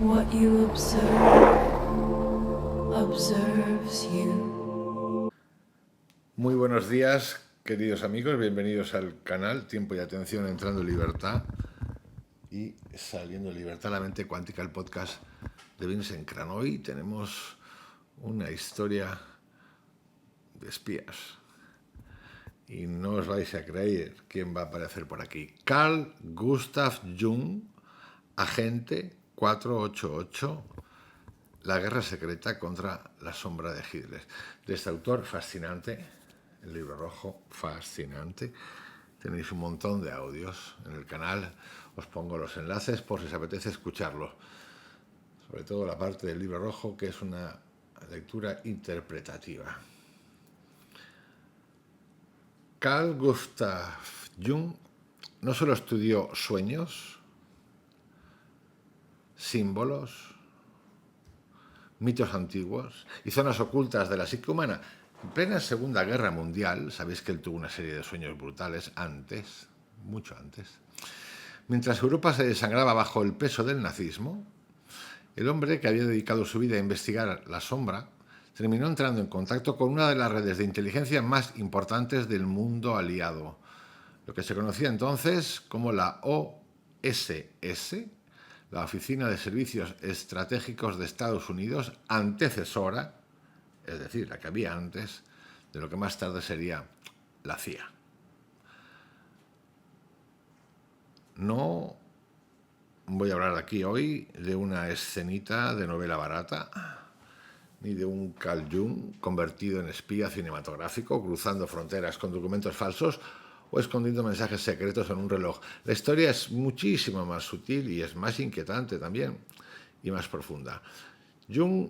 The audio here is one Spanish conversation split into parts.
What you observe observes you. Muy buenos días, queridos amigos, bienvenidos al canal Tiempo y Atención Entrando en Libertad y Saliendo en Libertad, la mente cuántica, el podcast de Vincent Kran. Hoy tenemos una historia de espías y no os vais a creer quién va a aparecer por aquí. Carl Gustav Jung, agente 488, la guerra secreta contra la sombra de Hitler. De este autor fascinante, el libro rojo, fascinante. Tenéis un montón de audios en el canal. Os pongo los enlaces por si os apetece escucharlos. Sobre todo la parte del libro rojo, que es una lectura interpretativa. Carl Gustav Jung no solo estudió sueños, símbolos, mitos antiguos y zonas ocultas de la psique humana. En plena Segunda Guerra Mundial, sabéis que él tuvo una serie de sueños brutales antes, mucho antes. Mientras Europa se desangraba bajo el peso del nazismo, el hombre que había dedicado su vida a investigar la sombra terminó entrando en contacto con una de las redes de inteligencia más importantes del mundo aliado, lo que se conocía entonces como la OSS, la Oficina de Servicios Estratégicos de Estados Unidos, antecesora, es decir, la que había antes, de lo que más tarde sería la CIA. No voy a hablar aquí hoy de una escenita de novela barata, ni de un Carl Jung convertido en espía cinematográfico, cruzando fronteras con documentos falsos o escondiendo mensajes secretos en un reloj. La historia es muchísimo más sutil y es más inquietante también, y más profunda. Jung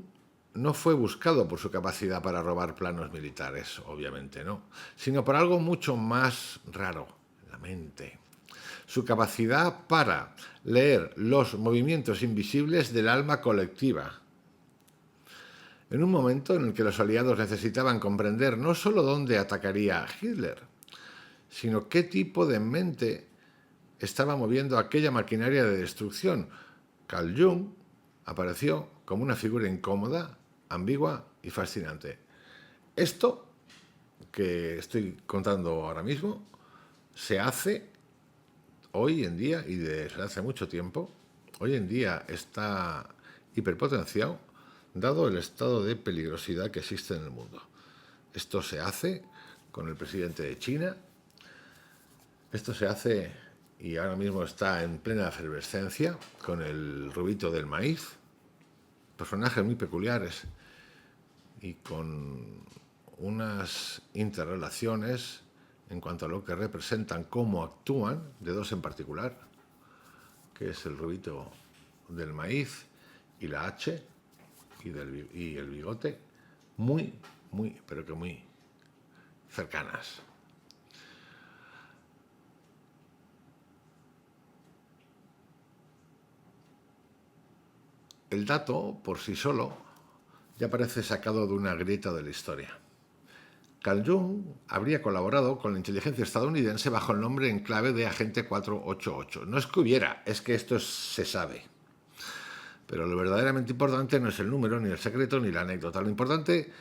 no fue buscado por su capacidad para robar planos militares, obviamente no, sino por algo mucho más raro, la mente. Su capacidad para leer los movimientos invisibles del alma colectiva. En un momento en el que los aliados necesitaban comprender no solo dónde atacaría Hitler, sino qué tipo de mente estaba moviendo aquella maquinaria de destrucción. Carl Jung apareció como una figura incómoda, ambigua y fascinante. Esto que estoy contando ahora mismo se hace hoy en día y desde hace mucho tiempo. Hoy en día está hiperpotenciado dado el estado de peligrosidad que existe en el mundo. Esto se hace con el presidente de China. Esto se hace y ahora mismo está en plena efervescencia con el rubito del maíz. Personajes muy peculiares y con unas interrelaciones en cuanto a lo que representan, cómo actúan, de dos en particular, que es el rubito del maíz y la H y el bigote, muy, pero que muy cercanas. El dato, por sí solo, ya parece sacado de una grieta de la historia. Carl Jung habría colaborado con la inteligencia estadounidense bajo el nombre en clave de Agente 488. No es que hubiera, es que esto se sabe. Pero lo verdaderamente importante no es el número, ni el secreto, ni la anécdota. Lo importante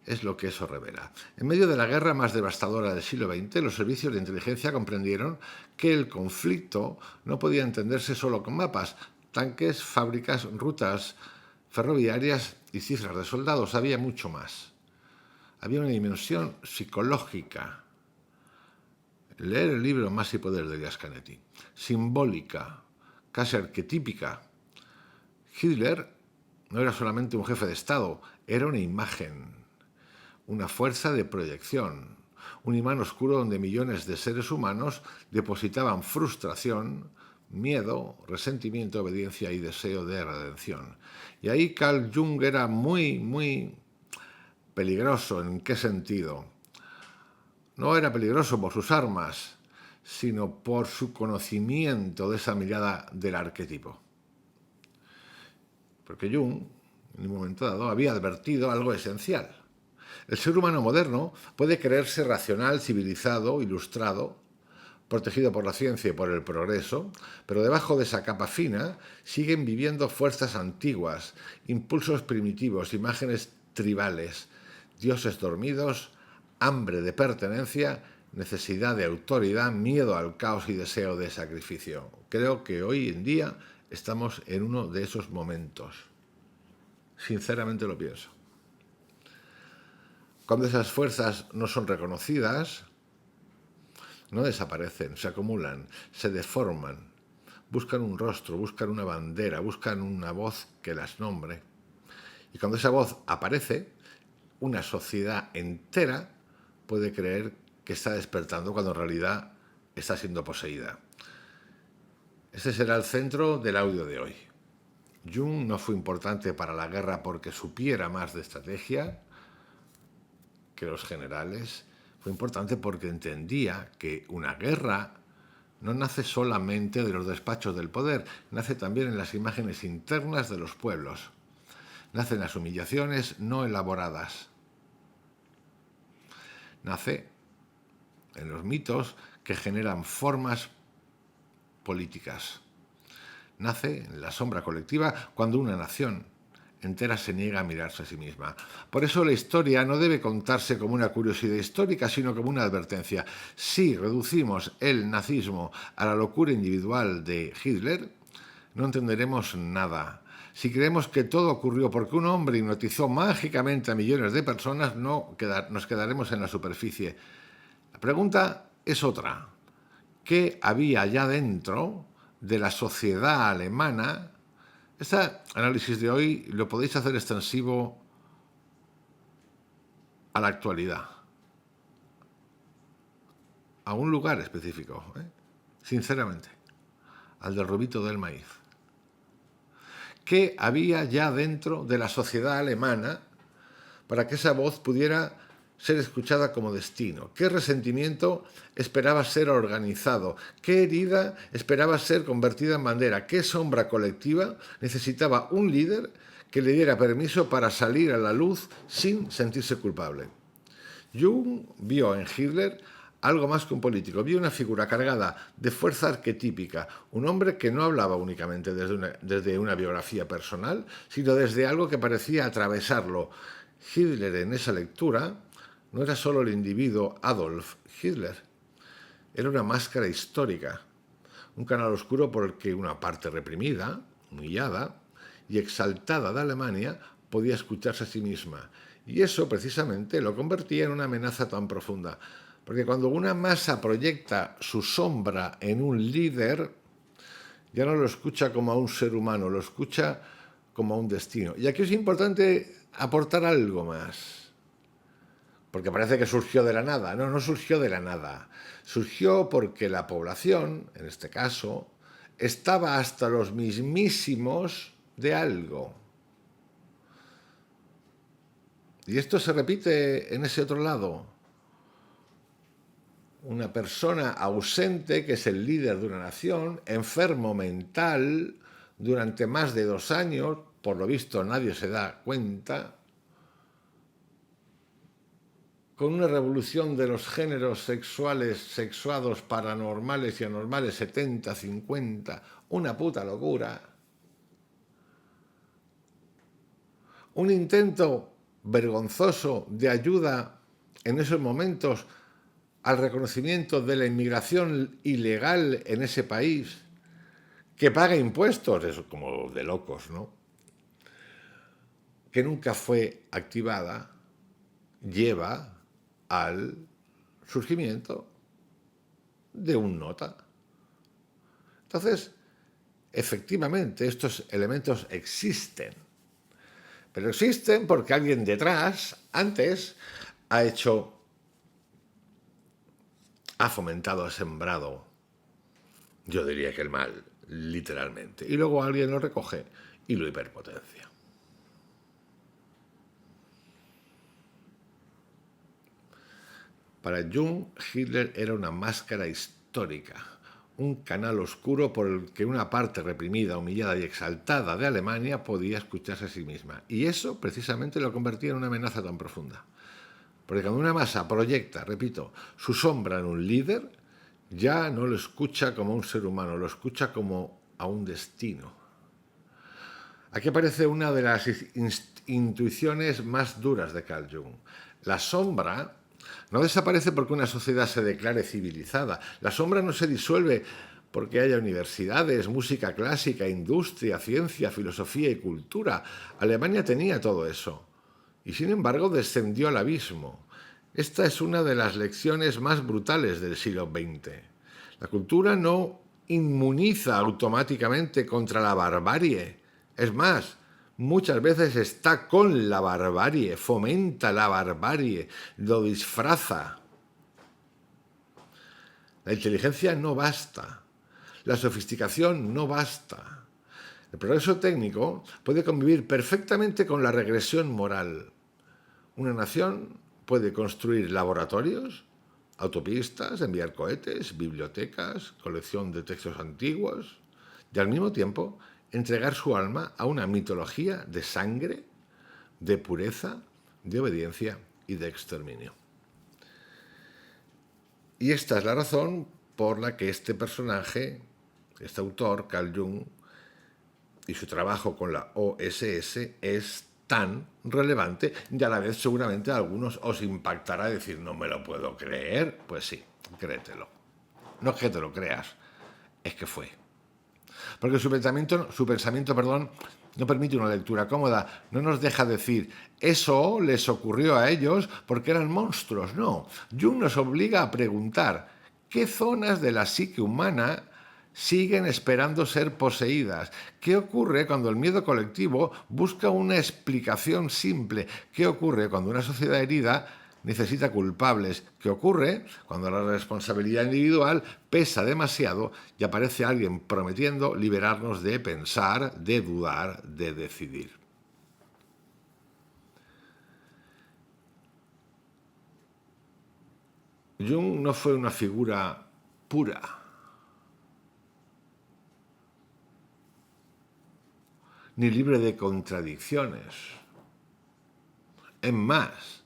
es lo que eso revela. En medio de la guerra más devastadora del siglo XX, los servicios de inteligencia comprendieron que el conflicto no podía entenderse solo con mapas, tanques, fábricas, rutas ferroviarias y cifras de soldados. Había mucho más. Había una dimensión psicológica. Leer el libro Más y Poder de Elias Canetti. Simbólica, casi arquetípica. Hitler no era solamente un jefe de Estado, era una imagen, una fuerza de proyección, un imán oscuro donde millones de seres humanos depositaban frustración, miedo, resentimiento, obediencia y deseo de redención. Y ahí Carl Jung era muy peligroso. ¿En qué sentido? No era peligroso por sus armas, sino por su conocimiento de esa mirada del arquetipo. Porque Jung, en un momento dado, había advertido algo esencial. El ser humano moderno puede creerse racional, civilizado, ilustrado, protegido por la ciencia y por el progreso, pero debajo de esa capa fina siguen viviendo fuerzas antiguas, impulsos primitivos, imágenes tribales, dioses dormidos, hambre de pertenencia, necesidad de autoridad, miedo al caos y deseo de sacrificio. Creo que hoy en día estamos en uno de esos momentos. Sinceramente lo pienso. Cuando esas fuerzas no son reconocidas, no desaparecen, se acumulan, se deforman, buscan un rostro, buscan una bandera, buscan una voz que las nombre. Y cuando esa voz aparece, una sociedad entera puede creer que está despertando cuando en realidad está siendo poseída. Este será el centro del audio de hoy. Jung no fue importante para la guerra porque supiera más de estrategia que los generales. Fue importante porque entendía que una guerra no nace solamente de los despachos del poder, nace también en las imágenes internas de los pueblos. Nace en las humillaciones no elaboradas. Nace en los mitos que generan formas políticas. Nace en la sombra colectiva cuando una nación entera se niega a mirarse a sí misma. Por eso la historia no debe contarse como una curiosidad histórica, sino como una advertencia. Si reducimos el nazismo a la locura individual de Hitler, no entenderemos nada. Si creemos que todo ocurrió porque un hombre hipnotizó mágicamente a millones de personas, nos quedaremos en la superficie. La pregunta es otra. ¿Qué había allá dentro de la sociedad alemana? Este análisis de hoy lo podéis hacer extensivo a la actualidad, a un lugar específico, sinceramente, al del rubito del maíz. ¿Qué había ya dentro de la sociedad alemana para que esa voz pudiera ser escuchada como destino? ¿Qué resentimiento esperaba ser organizado? ¿Qué herida esperaba ser convertida en bandera? ¿Qué sombra colectiva necesitaba un líder que le diera permiso para salir a la luz sin sentirse culpable? Jung vio en Hitler algo más que un político, vio una figura cargada de fuerza arquetípica, un hombre que no hablaba únicamente desde una biografía personal, sino desde algo que parecía atravesarlo. Hitler en esa lectura no era solo el individuo Adolf Hitler, era una máscara histórica, un canal oscuro por el que una parte reprimida, humillada y exaltada de Alemania podía escucharse a sí misma. Y eso precisamente lo convertía en una amenaza tan profunda. Porque cuando una masa proyecta su sombra en un líder, ya no lo escucha como a un ser humano, lo escucha como a un destino. Y aquí es importante aportar algo más. Porque parece que surgió de la nada. No, no surgió de la nada. Surgió porque la población, en este caso, estaba hasta los mismísimos de algo. Y esto se repite en ese otro lado. Una persona ausente, que es el líder de una nación, enfermo mental, durante más de 2 años, por lo visto nadie se da cuenta, con una revolución de los géneros sexuales, sexuados, paranormales y anormales, 70, 50, una puta locura. Un intento vergonzoso de ayuda en esos momentos al reconocimiento de la inmigración ilegal en ese país, que paga impuestos, eso como de locos, ¿no? Que nunca fue activada, lleva al surgimiento de un nota. Entonces, efectivamente, estos elementos existen, pero existen porque alguien detrás, antes, ha fomentado, ha sembrado, yo diría que el mal, literalmente. Y luego alguien lo recoge y lo hiperpotencia. Para Jung, Hitler era una máscara histórica, un canal oscuro por el que una parte reprimida, humillada y exaltada de Alemania podía escucharse a sí misma. Y eso precisamente lo convertía en una amenaza tan profunda. Porque cuando una masa proyecta, repito, su sombra en un líder, Ya no lo escucha como un ser humano, lo escucha como a un destino. Aquí aparece una de las intuiciones más duras de Carl Jung. La sombra no desaparece porque una sociedad se declare civilizada. La sombra no se disuelve porque haya universidades, música clásica, industria, ciencia, filosofía y cultura. Alemania tenía todo eso. Y sin embargo descendió al abismo. Esta es una de las lecciones más brutales del siglo XX. La cultura no inmuniza automáticamente contra la barbarie. Es más, muchas veces está con la barbarie, fomenta la barbarie, lo disfraza. La inteligencia no basta. La sofisticación no basta. El progreso técnico puede convivir perfectamente con la regresión moral. Una nación puede construir laboratorios, autopistas, enviar cohetes, bibliotecas, colección de textos antiguos y al mismo tiempo entregar su alma a una mitología de sangre, de pureza, de obediencia y de exterminio. Y esta es la razón por la que este personaje, este autor, Carl Jung, y su trabajo con la OSS es tan relevante y a la vez seguramente a algunos os impactará decir no me lo puedo creer. Pues sí, créetelo. No es que te lo creas, es que fue. Porque su pensamiento, no permite una lectura cómoda, no nos deja decir eso les ocurrió a ellos porque eran monstruos. No, Jung nos obliga a preguntar qué zonas de la psique humana siguen esperando ser poseídas. ¿Qué ocurre cuando el miedo colectivo busca una explicación simple? ¿Qué ocurre cuando una sociedad herida necesita culpables? ¿Qué ocurre cuando la responsabilidad individual pesa demasiado y aparece alguien prometiendo liberarnos de pensar, de dudar, de decidir? Jung no fue una figura pura, ni libre de contradicciones. Es más,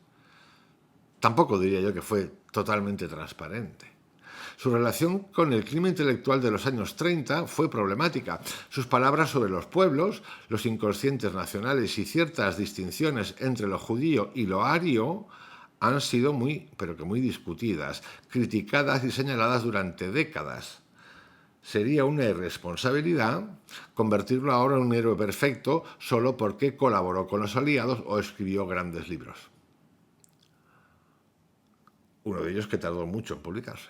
tampoco diría yo que fue totalmente transparente. Su relación con el clima intelectual de los años 30 fue problemática. Sus palabras sobre los pueblos, los inconscientes nacionales y ciertas distinciones entre lo judío y lo ario han sido muy, pero que muy discutidas, criticadas y señaladas durante décadas. Sería una irresponsabilidad convertirlo ahora en un héroe perfecto solo porque colaboró con los aliados o escribió grandes libros. Uno de ellos que tardó mucho en publicarse.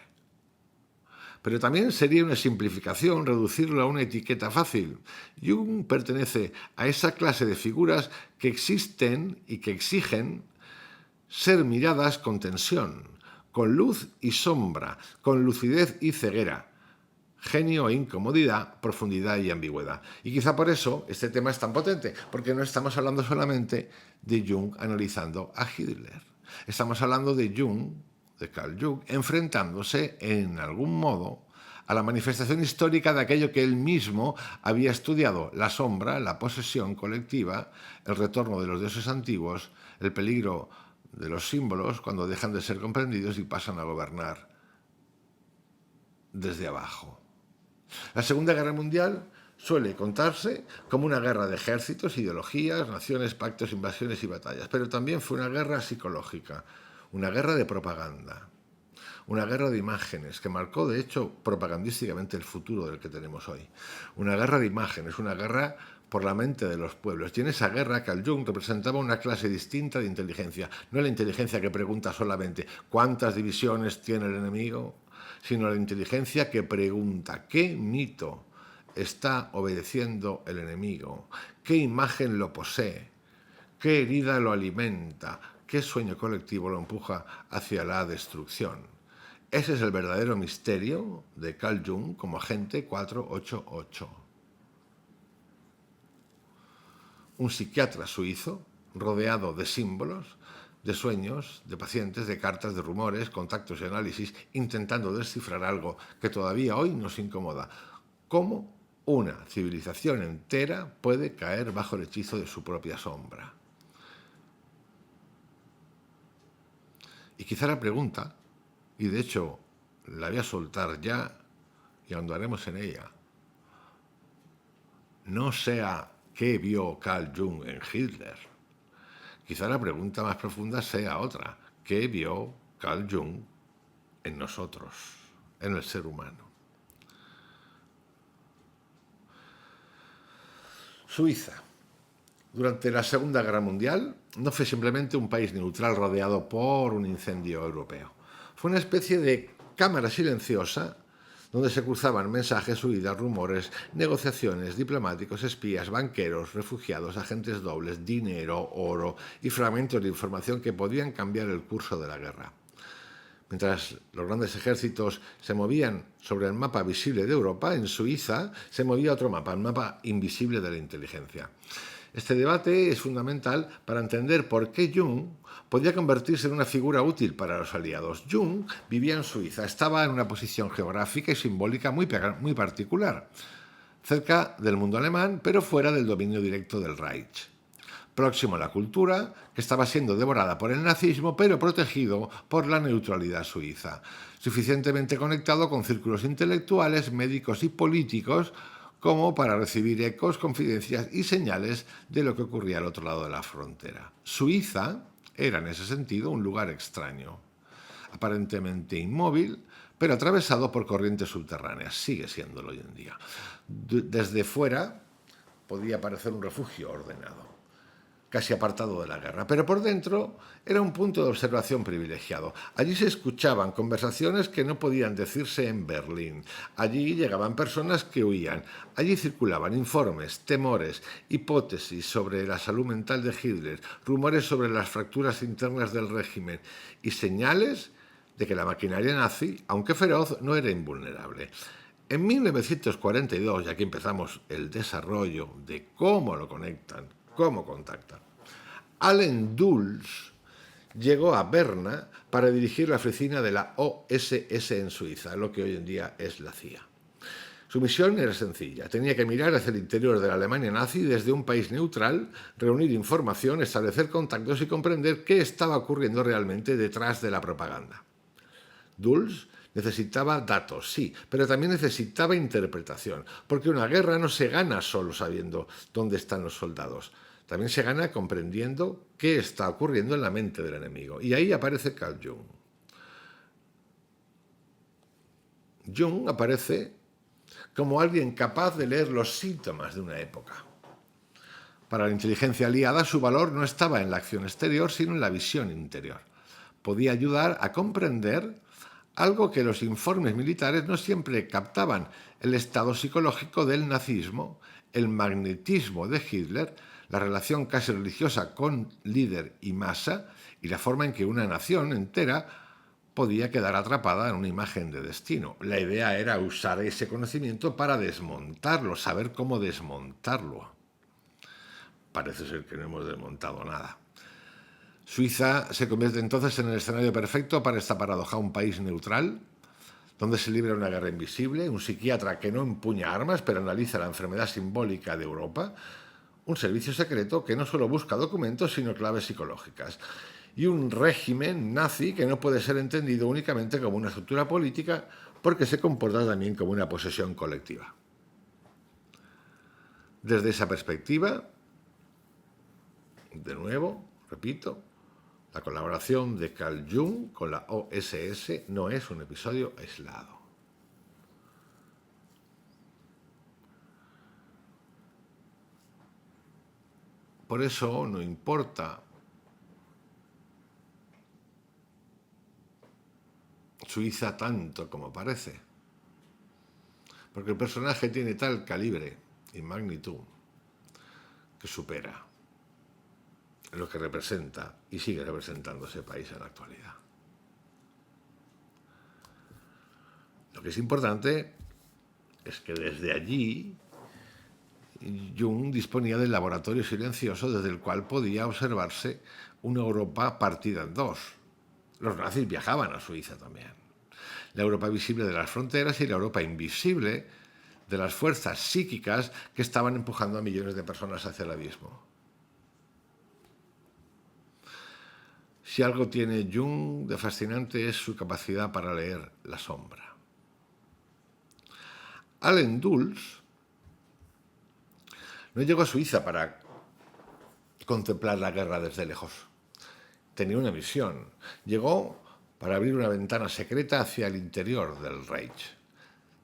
Pero también sería una simplificación reducirlo a una etiqueta fácil. Jung pertenece a esa clase de figuras que existen y que exigen ser miradas con tensión, con luz y sombra, con lucidez y ceguera, genio e incomodidad, profundidad y ambigüedad. Y quizá por eso este tema es tan potente, porque no estamos hablando solamente de Jung analizando a Hitler. Estamos hablando de Jung, de Carl Jung, enfrentándose en algún modo a la manifestación histórica de aquello que él mismo había estudiado, la sombra, la posesión colectiva, el retorno de los dioses antiguos, el peligro de los símbolos cuando dejan de ser comprendidos y pasan a gobernar desde abajo. La Segunda Guerra Mundial suele contarse como una guerra de ejércitos, ideologías, naciones, pactos, invasiones y batallas, pero también fue una guerra psicológica, una guerra de propaganda, una guerra de imágenes que marcó de hecho propagandísticamente el futuro del que tenemos hoy. Una guerra de imágenes, una guerra por la mente de los pueblos. Y en esa guerra Carl Jung representaba una clase distinta de inteligencia, no la inteligencia que pregunta solamente ¿cuántas divisiones tiene el enemigo?, sino la inteligencia que pregunta ¿qué mito está obedeciendo el enemigo? ¿Qué imagen lo posee? ¿Qué herida lo alimenta? ¿Qué sueño colectivo lo empuja hacia la destrucción? Ese es el verdadero misterio de Carl Jung como agente 488. Un psiquiatra suizo rodeado de símbolos, de sueños, de pacientes, de cartas, de rumores, contactos y análisis, intentando descifrar algo que todavía hoy nos incomoda. ¿Cómo una civilización entera puede caer bajo el hechizo de su propia sombra? Y quizá la pregunta, y de hecho la voy a soltar ya y andaremos en ella. No sea qué vio Carl Jung en Hitler. Quizá la pregunta más profunda sea otra. ¿Qué vio Carl Jung en nosotros, en el ser humano? Suiza. Durante la Segunda Guerra Mundial no fue simplemente un país neutral rodeado por un incendio europeo. Fue una especie de cámara silenciosa donde se cruzaban mensajes, huidas, rumores, negociaciones, diplomáticos, espías, banqueros, refugiados, agentes dobles, dinero, oro y fragmentos de información que podían cambiar el curso de la guerra. Mientras los grandes ejércitos se movían sobre el mapa visible de Europa, en Suiza se movía otro mapa, el mapa invisible de la inteligencia. Este debate es fundamental para entender por qué Jung podía convertirse en una figura útil para los aliados. Jung vivía en Suiza, estaba en una posición geográfica y simbólica muy particular, cerca del mundo alemán, pero fuera del dominio directo del Reich. Próximo a la cultura, que estaba siendo devorada por el nazismo, pero protegido por la neutralidad suiza. Suficientemente conectado con círculos intelectuales, médicos y políticos como para recibir ecos, confidencias y señales de lo que ocurría al otro lado de la frontera. Suiza era en ese sentido un lugar extraño, aparentemente inmóvil, pero atravesado por corrientes subterráneas. Sigue siéndolo hoy en día. Desde fuera podía parecer un refugio ordenado, casi apartado de la guerra, pero por dentro era un punto de observación privilegiado. Allí se escuchaban conversaciones que no podían decirse en Berlín. Allí llegaban personas que huían. Allí circulaban informes, temores, hipótesis sobre la salud mental de Hitler, rumores sobre las fracturas internas del régimen y señales de que la maquinaria nazi, aunque feroz, no era invulnerable. En 1942, y aquí empezamos el desarrollo de cómo lo conectan, cómo contactan, Allen Dulles llegó a Berna para dirigir la oficina de la OSS en Suiza, lo que hoy en día es la CIA. Su misión era sencilla, tenía que mirar hacia el interior de la Alemania nazi desde un país neutral, reunir información, establecer contactos y comprender qué estaba ocurriendo realmente detrás de la propaganda. Dulles necesitaba datos, sí, pero también necesitaba interpretación, porque una guerra no se gana solo sabiendo dónde están los soldados. También se gana comprendiendo qué está ocurriendo en la mente del enemigo. Y ahí aparece Carl Jung. Jung aparece como alguien capaz de leer los síntomas de una época. Para la inteligencia aliada, su valor no estaba en la acción exterior, sino en la visión interior. Podía ayudar a comprender algo que los informes militares no siempre captaban: el estado psicológico del nazismo, el magnetismo de Hitler, la relación casi religiosa con líder y masa y la forma en que una nación entera podía quedar atrapada en una imagen de destino. La idea era usar ese conocimiento para desmontarlo, saber cómo desmontarlo. Parece ser que no hemos desmontado nada. Suiza se convierte entonces en el escenario perfecto para esta paradoja, un país neutral, donde se libra una guerra invisible, un psiquiatra que no empuña armas pero analiza la enfermedad simbólica de Europa, un servicio secreto que no solo busca documentos sino claves psicológicas, y un régimen nazi que no puede ser entendido únicamente como una estructura política porque se comporta también como una posesión colectiva. Desde esa perspectiva, de nuevo, repito, la colaboración de Carl Jung con la OSS no es un episodio aislado. Por eso no importa Suiza tanto como parece, porque el personaje tiene tal calibre y magnitud que supera lo que representa y sigue representando ese país en la actualidad. Lo que es importante es que desde allí Jung disponía del laboratorio silencioso desde el cual podía observarse una Europa partida en dos. Los nazis viajaban a Suiza también. La Europa visible de las fronteras y la Europa invisible de las fuerzas psíquicas que estaban empujando a millones de personas hacia el abismo. Si algo tiene Jung de fascinante es su capacidad para leer la sombra. Allen Dulles no llegó a Suiza para contemplar la guerra desde lejos. Tenía una misión. Llegó para abrir una ventana secreta hacia el interior del Reich.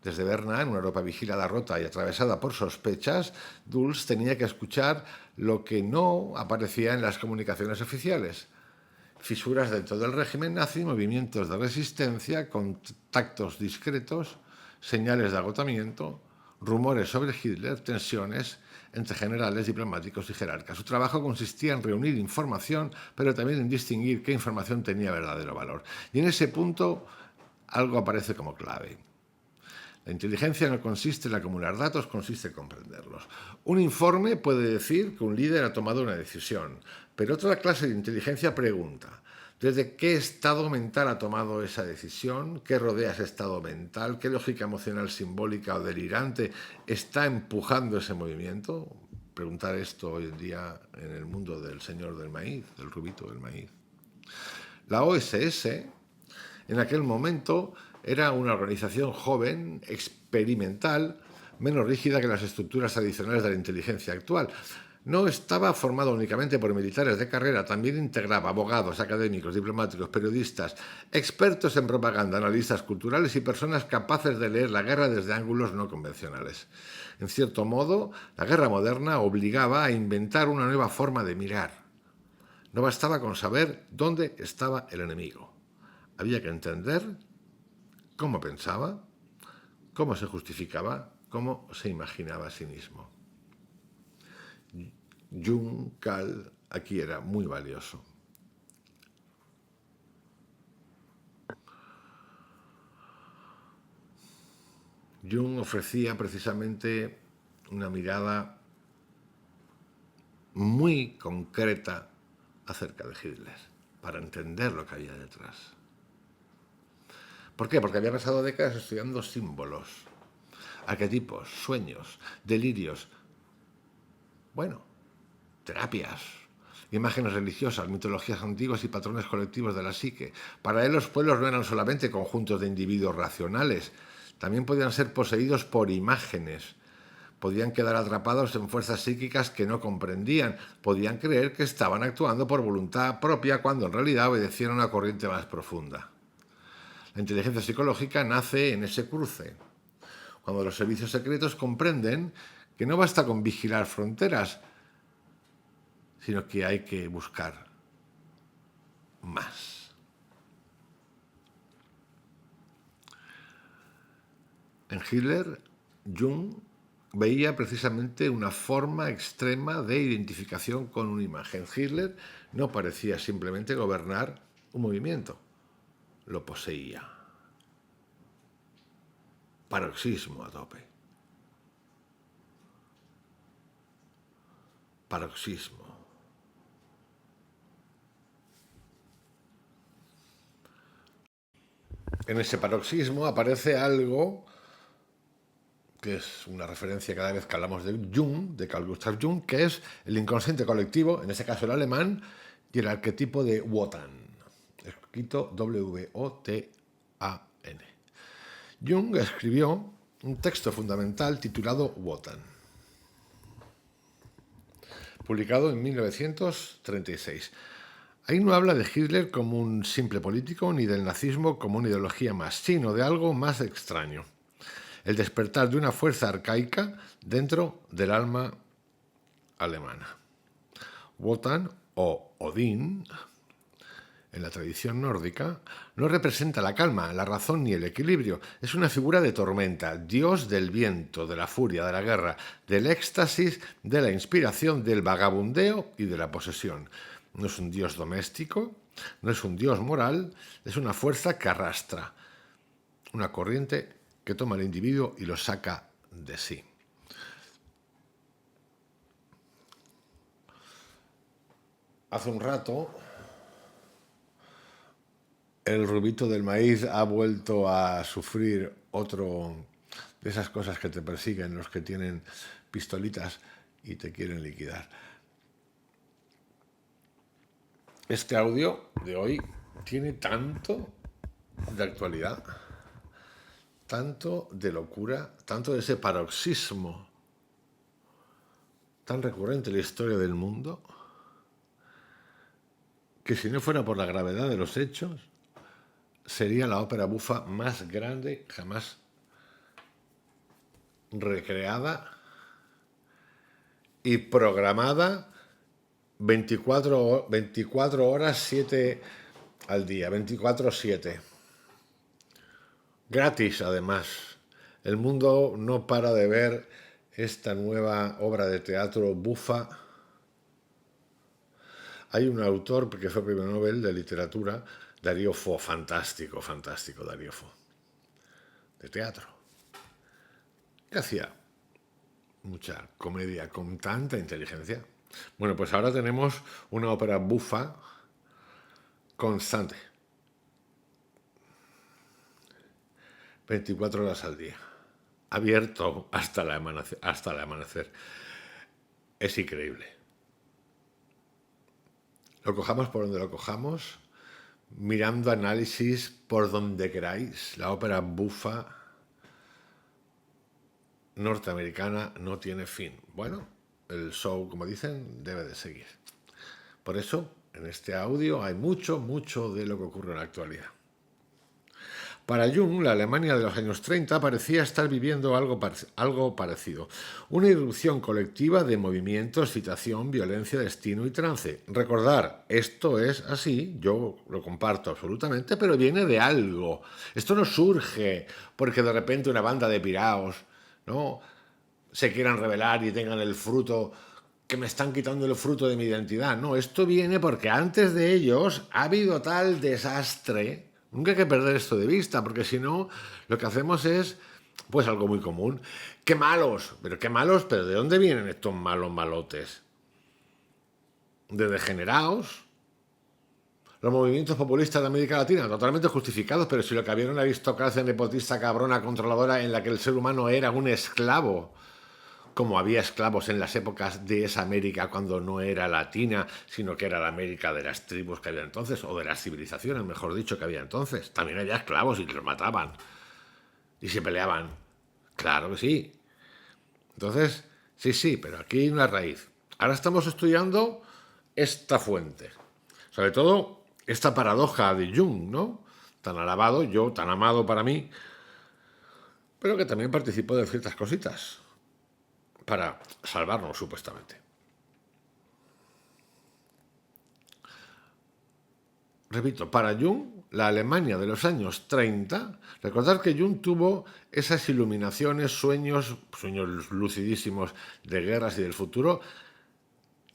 Desde Berna, en una Europa vigilada, rota y atravesada por sospechas, Dulles tenía que escuchar lo que no aparecía en las comunicaciones oficiales. Fisuras dentro del régimen nazi, movimientos de resistencia, contactos discretos, señales de agotamiento, rumores sobre Hitler, tensiones entre generales, diplomáticos y jerarcas. Su trabajo consistía en reunir información, pero también en distinguir qué información tenía verdadero valor. Y en ese punto algo aparece como clave. La inteligencia no consiste en acumular datos, consiste en comprenderlos. Un informe puede decir que un líder ha tomado una decisión, pero otra clase de inteligencia pregunta: ¿desde qué estado mental ha tomado esa decisión? ¿Qué rodea ese estado mental? ¿Qué lógica emocional simbólica o delirante está empujando ese movimiento? Preguntar esto hoy en día en el mundo del señor del maíz, del rubito del maíz. La OSS, en aquel momento, era una organización joven, experimental, menos rígida que las estructuras tradicionales de la inteligencia actual. No estaba formado únicamente por militares de carrera, también integraba abogados, académicos, diplomáticos, periodistas, expertos en propaganda, analistas culturales y personas capaces de leer la guerra desde ángulos no convencionales. En cierto modo, la guerra moderna obligaba a inventar una nueva forma de mirar. No bastaba con saber dónde estaba el enemigo. Había que entender cómo pensaba, cómo se justificaba, cómo se imaginaba a sí mismo. Jung Cal aquí era muy valioso. Jung ofrecía precisamente una mirada muy concreta acerca de Hitler, para entender lo que había detrás. ¿Por qué? Porque había pasado décadas estudiando símbolos, arquetipos, sueños, delirios, terapias, imágenes religiosas, mitologías antiguas y patrones colectivos de la psique. Para él los pueblos no eran solamente conjuntos de individuos racionales, también podían ser poseídos por imágenes. Podían quedar atrapados en fuerzas psíquicas que no comprendían, podían creer que estaban actuando por voluntad propia cuando en realidad obedecían a una corriente más profunda. La inteligencia psicológica nace en ese cruce, cuando los servicios secretos comprenden que no basta con vigilar fronteras, sino que hay que buscar más. En Hitler, Jung veía precisamente una forma extrema de identificación con una imagen. Hitler no parecía simplemente gobernar un movimiento, lo poseía. Paroxismo a tope. Paroxismo. En ese paroxismo aparece algo que es una referencia cada vez que hablamos de Jung, de Carl Gustav Jung, que es el inconsciente colectivo, en este caso el alemán, y el arquetipo de Wotan, escrito W-O-T-A-N. Jung escribió un texto fundamental titulado Wotan, publicado en 1936. Ahí no habla de Hitler como un simple político ni del nazismo como una ideología más, sino de algo más extraño: el despertar de una fuerza arcaica dentro del alma alemana. Wotan, o Odín, en la tradición nórdica, no representa la calma, la razón ni el equilibrio. Es una figura de tormenta, dios del viento, de la furia, de la guerra, del éxtasis, de la inspiración, del vagabundeo y de la posesión. No es un dios doméstico, no es un dios moral, es una fuerza que arrastra, una corriente que toma al individuo y lo saca de sí. Hace un rato, el rubito del maíz ha vuelto a sufrir otro de esas cosas que te persiguen los que tienen pistolitas y te quieren liquidar. Este audio de hoy tiene tanto de actualidad, tanto de locura, tanto de ese paroxismo tan recurrente en la historia del mundo, que si no fuera por la gravedad de los hechos, sería la ópera bufa más grande jamás recreada y programada 24 horas 7 al día, 24/7. Gratis, además. El mundo no para de ver esta nueva obra de teatro bufa. Hay un autor que fue premio Nobel de literatura, Darío Fo, fantástico, fantástico Darío Fo, de teatro, que hacía mucha comedia con tanta inteligencia. Bueno, pues ahora tenemos una ópera bufa constante, 24 horas al día, abierto hasta el amanecer. Hasta el amanecer. Es increíble. Lo cojamos por donde lo cojamos, mirando análisis por donde queráis, la ópera bufa norteamericana no tiene fin. Bueno, el show, como dicen, debe de seguir. Por eso, en este audio hay mucho de lo que ocurre en la actualidad. Para Jung, la Alemania de los años 30 parecía estar viviendo algo parecido. Una irrupción colectiva de movimientos, citación, violencia, destino y trance. Recordar, esto es así, yo lo comparto absolutamente, pero viene de algo. Esto no surge porque de repente una banda de piraos, ¿no?, se quieran rebelar y tengan el fruto, que me están quitando el fruto de mi identidad. No, esto viene porque antes de ellos ha habido tal desastre. Nunca hay que perder esto de vista, porque si no, lo que hacemos es, pues, algo muy común. ¡Qué malos! ¿Pero de dónde vienen estos malos malotes? ¿De degenerados? Los movimientos populistas de América Latina, totalmente justificados, pero si lo que había era una aristocracia nepotista, cabrona, controladora, en la que el ser humano era un esclavo, como había esclavos en las épocas de esa América cuando no era latina, sino que era la América de las tribus que había entonces, o de las civilizaciones, mejor dicho, que había entonces. También había esclavos y los mataban. Y se peleaban. Claro que sí. Entonces, sí, pero aquí hay una raíz. Ahora estamos estudiando esta fuente. Sobre todo, esta paradoja de Jung, ¿no? Tan alabado, yo, tan amado para mí, pero que también participó de ciertas cositas para salvarnos, supuestamente. Repito, para Jung, la Alemania de los años 30, recordad que Jung tuvo esas iluminaciones, sueños lucidísimos de guerras y del futuro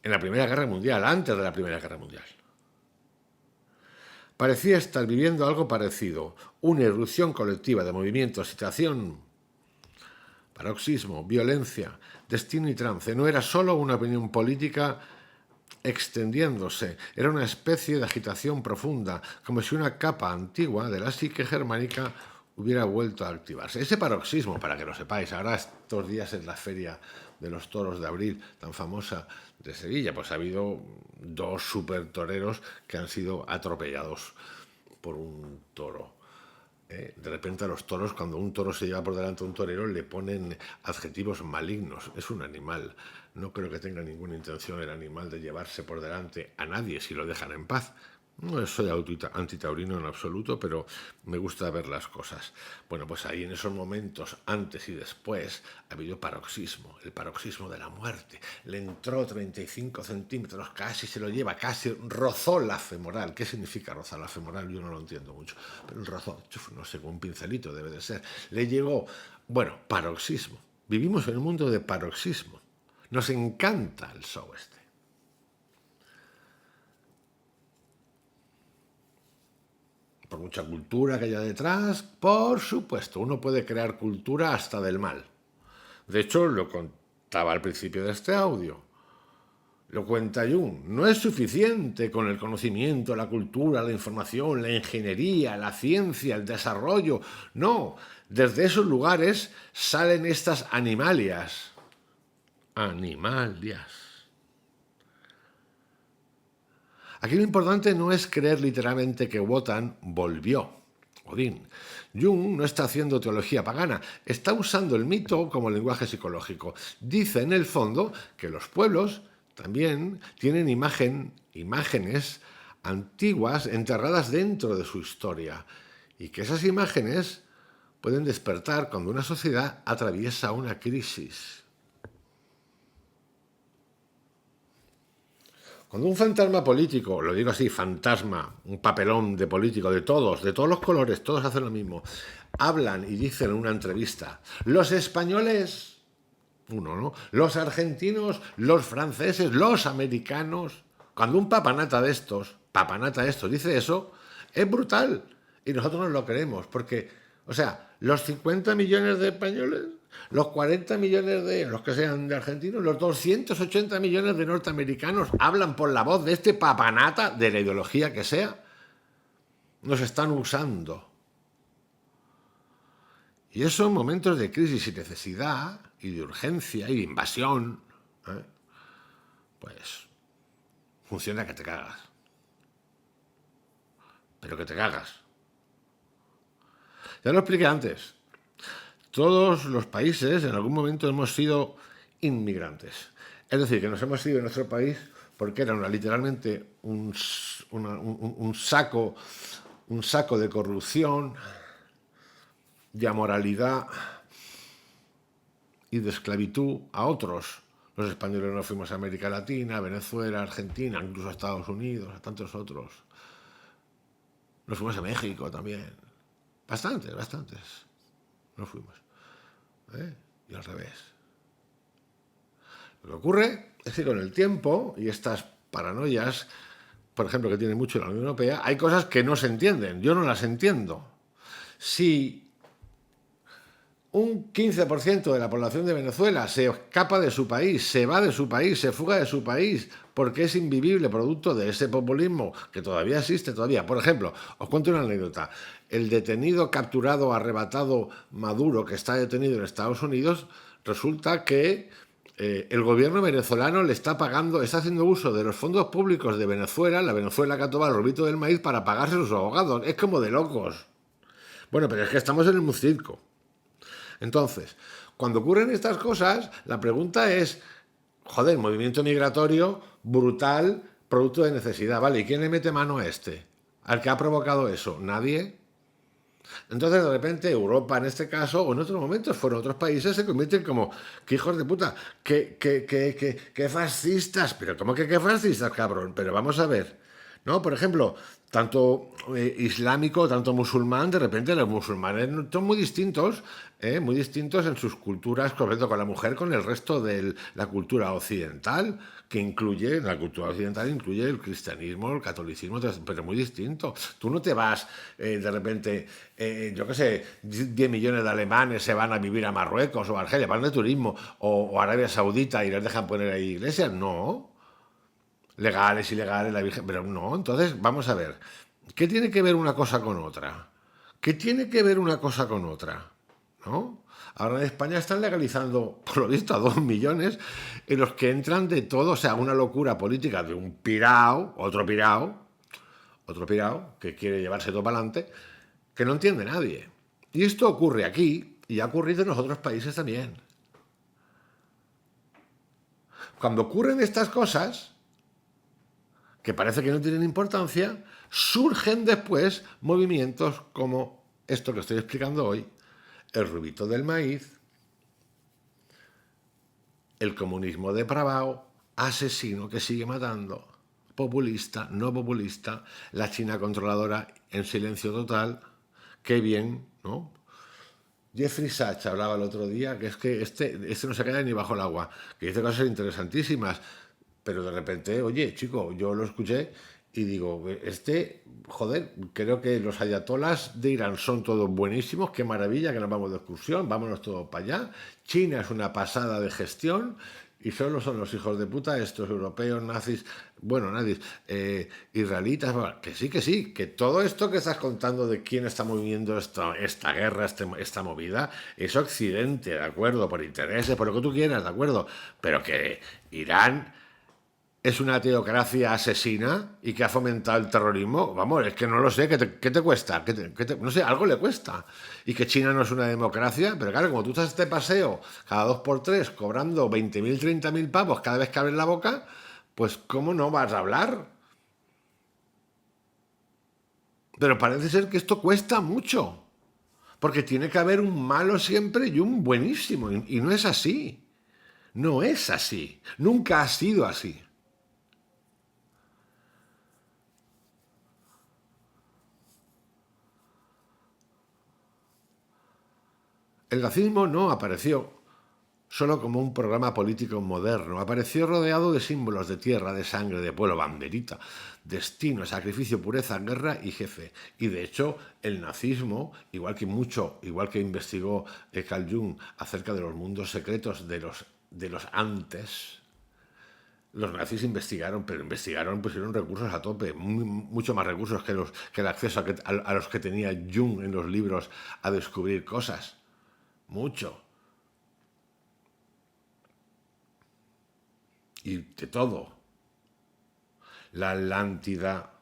en la Primera Guerra Mundial, antes de la Primera Guerra Mundial. Parecía estar viviendo algo parecido, una irrupción colectiva de movimientos, situación, paroxismo, violencia, destino y trance. No era solo una opinión política extendiéndose, era una especie de agitación profunda, como si una capa antigua de la psique germánica hubiera vuelto a activarse. Ese paroxismo, para que lo sepáis, ahora estos días en la feria de los toros de abril, tan famosa de Sevilla, pues ha habido 2 super toreros que han sido atropellados por un toro. De repente a los toros, cuando un toro se lleva por delante a un torero, le ponen adjetivos malignos. Es un animal. No creo que tenga ninguna intención el animal de llevarse por delante a nadie si lo dejan en paz. No soy antitaurino en absoluto, pero me gusta ver las cosas. Bueno, pues ahí en esos momentos, antes y después, ha habido paroxismo, el paroxismo de la muerte. Le entró 35 centímetros, casi se lo lleva, casi rozó la femoral. ¿Qué significa rozar la femoral? Yo no lo entiendo mucho, pero el rozó, no sé, con un pincelito debe de ser. Le llegó, bueno, paroxismo. Vivimos en un mundo de paroxismo. Nos encanta el show este. Por mucha cultura que haya detrás, por supuesto, uno puede crear cultura hasta del mal. De hecho, lo contaba al principio de este audio. Lo cuenta Jung. No es suficiente con el conocimiento, la cultura, la información, la ingeniería, la ciencia, el desarrollo. No, desde esos lugares salen estas animalias. Aquí lo importante no es creer literalmente que Wotan volvió. Odín. Jung no está haciendo teología pagana, está usando el mito como lenguaje psicológico. Dice en el fondo que los pueblos también tienen imágenes antiguas enterradas dentro de su historia y que esas imágenes pueden despertar cuando una sociedad atraviesa una crisis. Cuando un fantasma político, lo digo así, fantasma, un papelón de político, de todos los colores, todos hacen lo mismo, hablan y dicen en una entrevista, los españoles, uno, ¿no? Los argentinos, los franceses, los americanos, cuando un papanata de estos dice eso, es brutal. Y nosotros no lo creemos, porque, o sea, los 50 millones de españoles, los 40 millones de los que sean de argentinos, los 280 millones de norteamericanos hablan por la voz de este papanata, de la ideología que sea. Nos están usando. Y eso en momentos de crisis y necesidad, y de urgencia, y de invasión, pues funciona que te cagas. Pero que te cagas. Ya lo expliqué antes. Todos los países en algún momento hemos sido inmigrantes. Es decir, que nos hemos ido de nuestro país porque era literalmente un saco de corrupción, de amoralidad y de esclavitud a otros. Los españoles nos fuimos a América Latina, a Venezuela, a Argentina, incluso a Estados Unidos, a tantos otros. Nos fuimos a México también. Bastantes. Nos fuimos. Y al revés. Lo que ocurre es que con el tiempo y estas paranoias, por ejemplo, que tiene mucho la Unión Europea, hay cosas que no se entienden. Yo no las entiendo. Si un 15% de la población de Venezuela se escapa de su país, se va de su país, se fuga de su país, porque es invivible producto de ese populismo que todavía existe todavía. Por ejemplo, os cuento una anécdota. El detenido, capturado, arrebatado Maduro, que está detenido en Estados Unidos, resulta que el gobierno venezolano le está pagando, está haciendo uso de los fondos públicos de Venezuela, la Venezuela que ha tomado el robito del maíz, para pagarse a sus abogados. Es como de locos. Bueno, pero es que estamos en el circo. Entonces, cuando ocurren estas cosas, la pregunta es, joder, movimiento migratorio brutal, producto de necesidad, ¿vale? ¿Y quién le mete mano a este? ¿Al que ha provocado eso? ¿Nadie? Entonces, de repente, Europa, en este caso, o en otros momentos, fueron otros países, se convierten como, que hijos de puta, que fascistas. Pero ¿cómo que fascistas, cabrón? Pero vamos a ver, ¿no? Por ejemplo, tanto islámico, tanto musulmán, de repente los musulmanes son muy distintos en sus culturas, sobre todo con la mujer, con el resto de la cultura occidental, que incluye, la cultura occidental incluye el cristianismo, el catolicismo, pero muy distinto. Tú no te vas, de repente, yo qué sé, 10 millones de alemanes se van a vivir a Marruecos o a Argelia, van de turismo, o Arabia Saudita y les dejan poner ahí iglesias, no. Legales, ilegales, la Virgen, pero no. Entonces, vamos a ver, ¿qué tiene que ver una cosa con otra? ¿Qué tiene que ver una cosa con otra? ¿No? Ahora en España están legalizando, por lo visto, a 2 millones en los que entran de todo, o sea, una locura política de un pirao, otro pirao, que quiere llevarse todo para adelante, que no entiende nadie. Y esto ocurre aquí y ha ocurrido en los otros países también. Cuando ocurren estas cosas, que parece que no tienen importancia, surgen después movimientos como esto que estoy explicando hoy, el rubito del maíz, el comunismo depravado, asesino que sigue matando, populista, no populista, la China controladora en silencio total, qué bien, ¿no? Jeffrey Sachs hablaba el otro día que es que este no se cae ni bajo el agua, que dice cosas interesantísimas, pero de repente, oye, chico, yo lo escuché y digo, joder, creo que los ayatolas de Irán son todos buenísimos, qué maravilla que nos vamos de excursión, vámonos todos para allá. China es una pasada de gestión y solo son los hijos de puta estos europeos, nazis, bueno, nazis, israelitas, que sí, que todo esto que estás contando de quién está moviendo esta guerra, esta movida, es Occidente, ¿de acuerdo? Por intereses, por lo que tú quieras, ¿de acuerdo? Pero que Irán es una teocracia asesina y que ha fomentado el terrorismo, vamos, es que no lo sé, ¿qué te cuesta? No sé, algo le cuesta. Y que China no es una democracia, pero claro, como tú estás este paseo cada 2 por 3 cobrando 20.000, 30.000 pavos cada vez que abres la boca, pues ¿cómo no vas a hablar? Pero parece ser que esto cuesta mucho, porque tiene que haber un malo siempre y un buenísimo, y no es así. No es así, nunca ha sido así. El nazismo no apareció solo como un programa político moderno, apareció rodeado de símbolos de tierra, de sangre, de pueblo, banderita, destino, sacrificio, pureza, guerra y jefe. Y de hecho, el nazismo, igual que investigó Carl Jung acerca de los mundos secretos de los antes, los nazis investigaron, pusieron recursos a tope, mucho más recursos que el acceso a los que tenía Jung en los libros a descubrir cosas. Mucho. Y de todo. La Atlántida,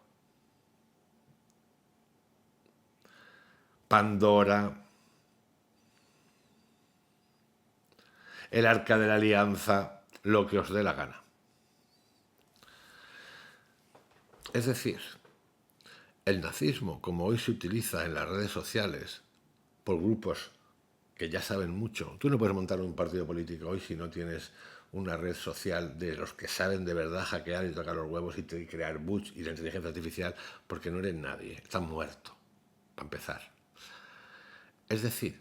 Pandora, el Arca de la Alianza, lo que os dé la gana. Es decir, el nazismo, como hoy se utiliza en las redes sociales por grupos que ya saben mucho, tú no puedes montar un partido político hoy si no tienes una red social de los que saben de verdad hackear y tocar los huevos y crear bots y la inteligencia artificial, porque no eres nadie, estás muerto, para empezar. Es decir,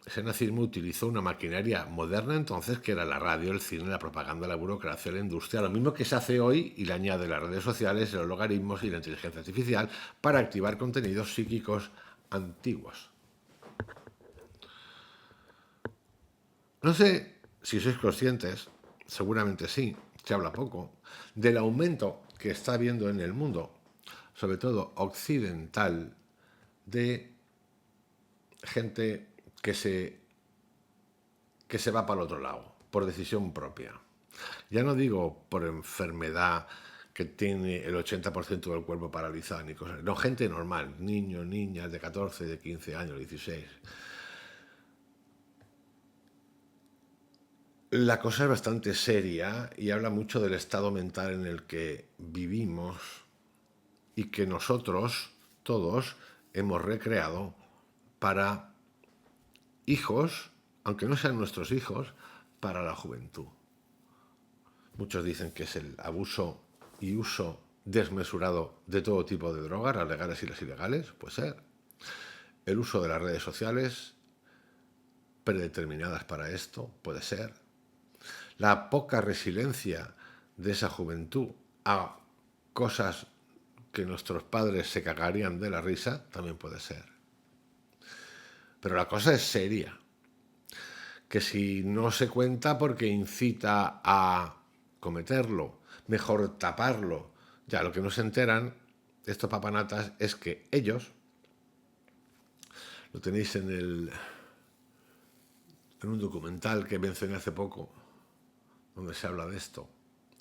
ese nazismo utilizó una maquinaria moderna entonces que era la radio, el cine, la propaganda, la burocracia, la industria, lo mismo que se hace hoy y le añade las redes sociales, los logaritmos y la inteligencia artificial para activar contenidos psíquicos antiguos. No sé si sois conscientes, seguramente sí, se habla poco, del aumento que está habiendo en el mundo, sobre todo occidental, de gente que se va para el otro lado, por decisión propia. Ya no digo por enfermedad que tiene el 80% del cuerpo paralizado ni cosas. No, gente normal, niños, niñas de 14, de 15 años, 16. La cosa es bastante seria y habla mucho del estado mental en el que vivimos y que nosotros, todos, hemos recreado para hijos, aunque no sean nuestros hijos, para la juventud. Muchos dicen que es el abuso y uso desmesurado de todo tipo de drogas, las legales y las ilegales, puede ser. El uso de las redes sociales, predeterminadas para esto, puede ser. La poca resiliencia de esa juventud a cosas que nuestros padres se cagarían de la risa, también puede ser. Pero la cosa es seria. Que si no se cuenta porque incita a cometerlo, mejor taparlo. Ya, lo que no se enteran estos papanatas es que ellos, lo tenéis en un documental que mencioné hace poco, donde se habla de esto,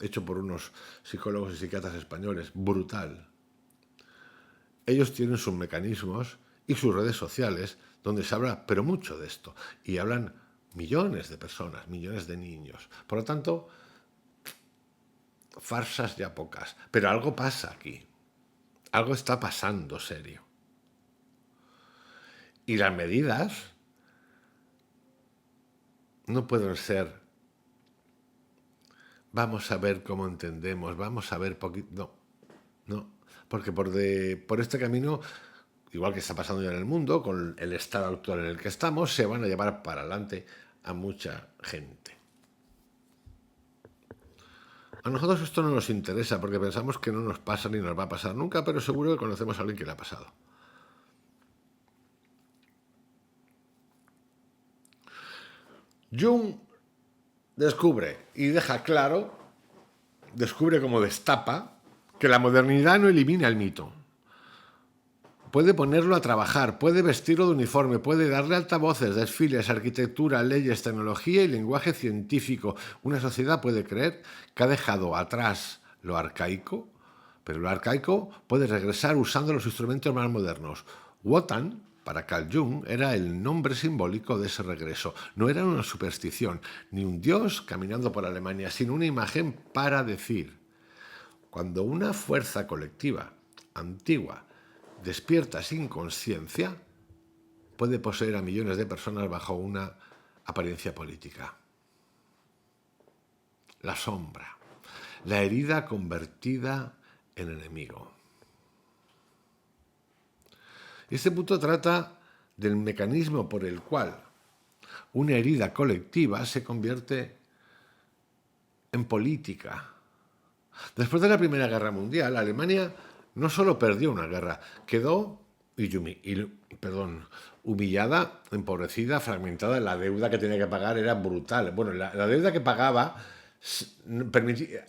hecho por unos psicólogos y psiquiatras españoles, brutal. Ellos tienen sus mecanismos y sus redes sociales donde se habla, pero mucho de esto, y hablan millones de personas, millones de niños. Por lo tanto, farsas ya pocas, pero algo pasa aquí, algo está pasando serio. Y las medidas no pueden ser, vamos a ver cómo entendemos, vamos a ver poquito, no, porque por este camino, igual que está pasando ya en el mundo, con el estado actual en el que estamos, se van a llevar para adelante a mucha gente. A nosotros esto no nos interesa porque pensamos que no nos pasa ni nos va a pasar nunca, pero seguro que conocemos a alguien que le ha pasado. Jung descubre y deja claro, descubre como destapa, que la modernidad no elimina el mito. puede ponerlo a trabajar, puede vestirlo de uniforme, puede darle altavoces, desfiles, arquitectura, leyes, tecnología y lenguaje científico. Una sociedad puede creer que ha dejado atrás lo arcaico, pero lo arcaico puede regresar usando los instrumentos más modernos. Wotan, para Carl Jung, era el nombre simbólico de ese regreso. No era una superstición, ni un dios caminando por Alemania, sino una imagen para decir: cuando una fuerza colectiva antigua despierta sin conciencia, puede poseer a millones de personas bajo una apariencia política. La sombra, la herida convertida en enemigo. Este punto trata del mecanismo por el cual una herida colectiva se convierte en política. Después de la Primera Guerra Mundial, Alemania no solo perdió una guerra, quedó humillada, empobrecida, fragmentada. La deuda que tenía que pagar era brutal. Bueno, la deuda que pagaba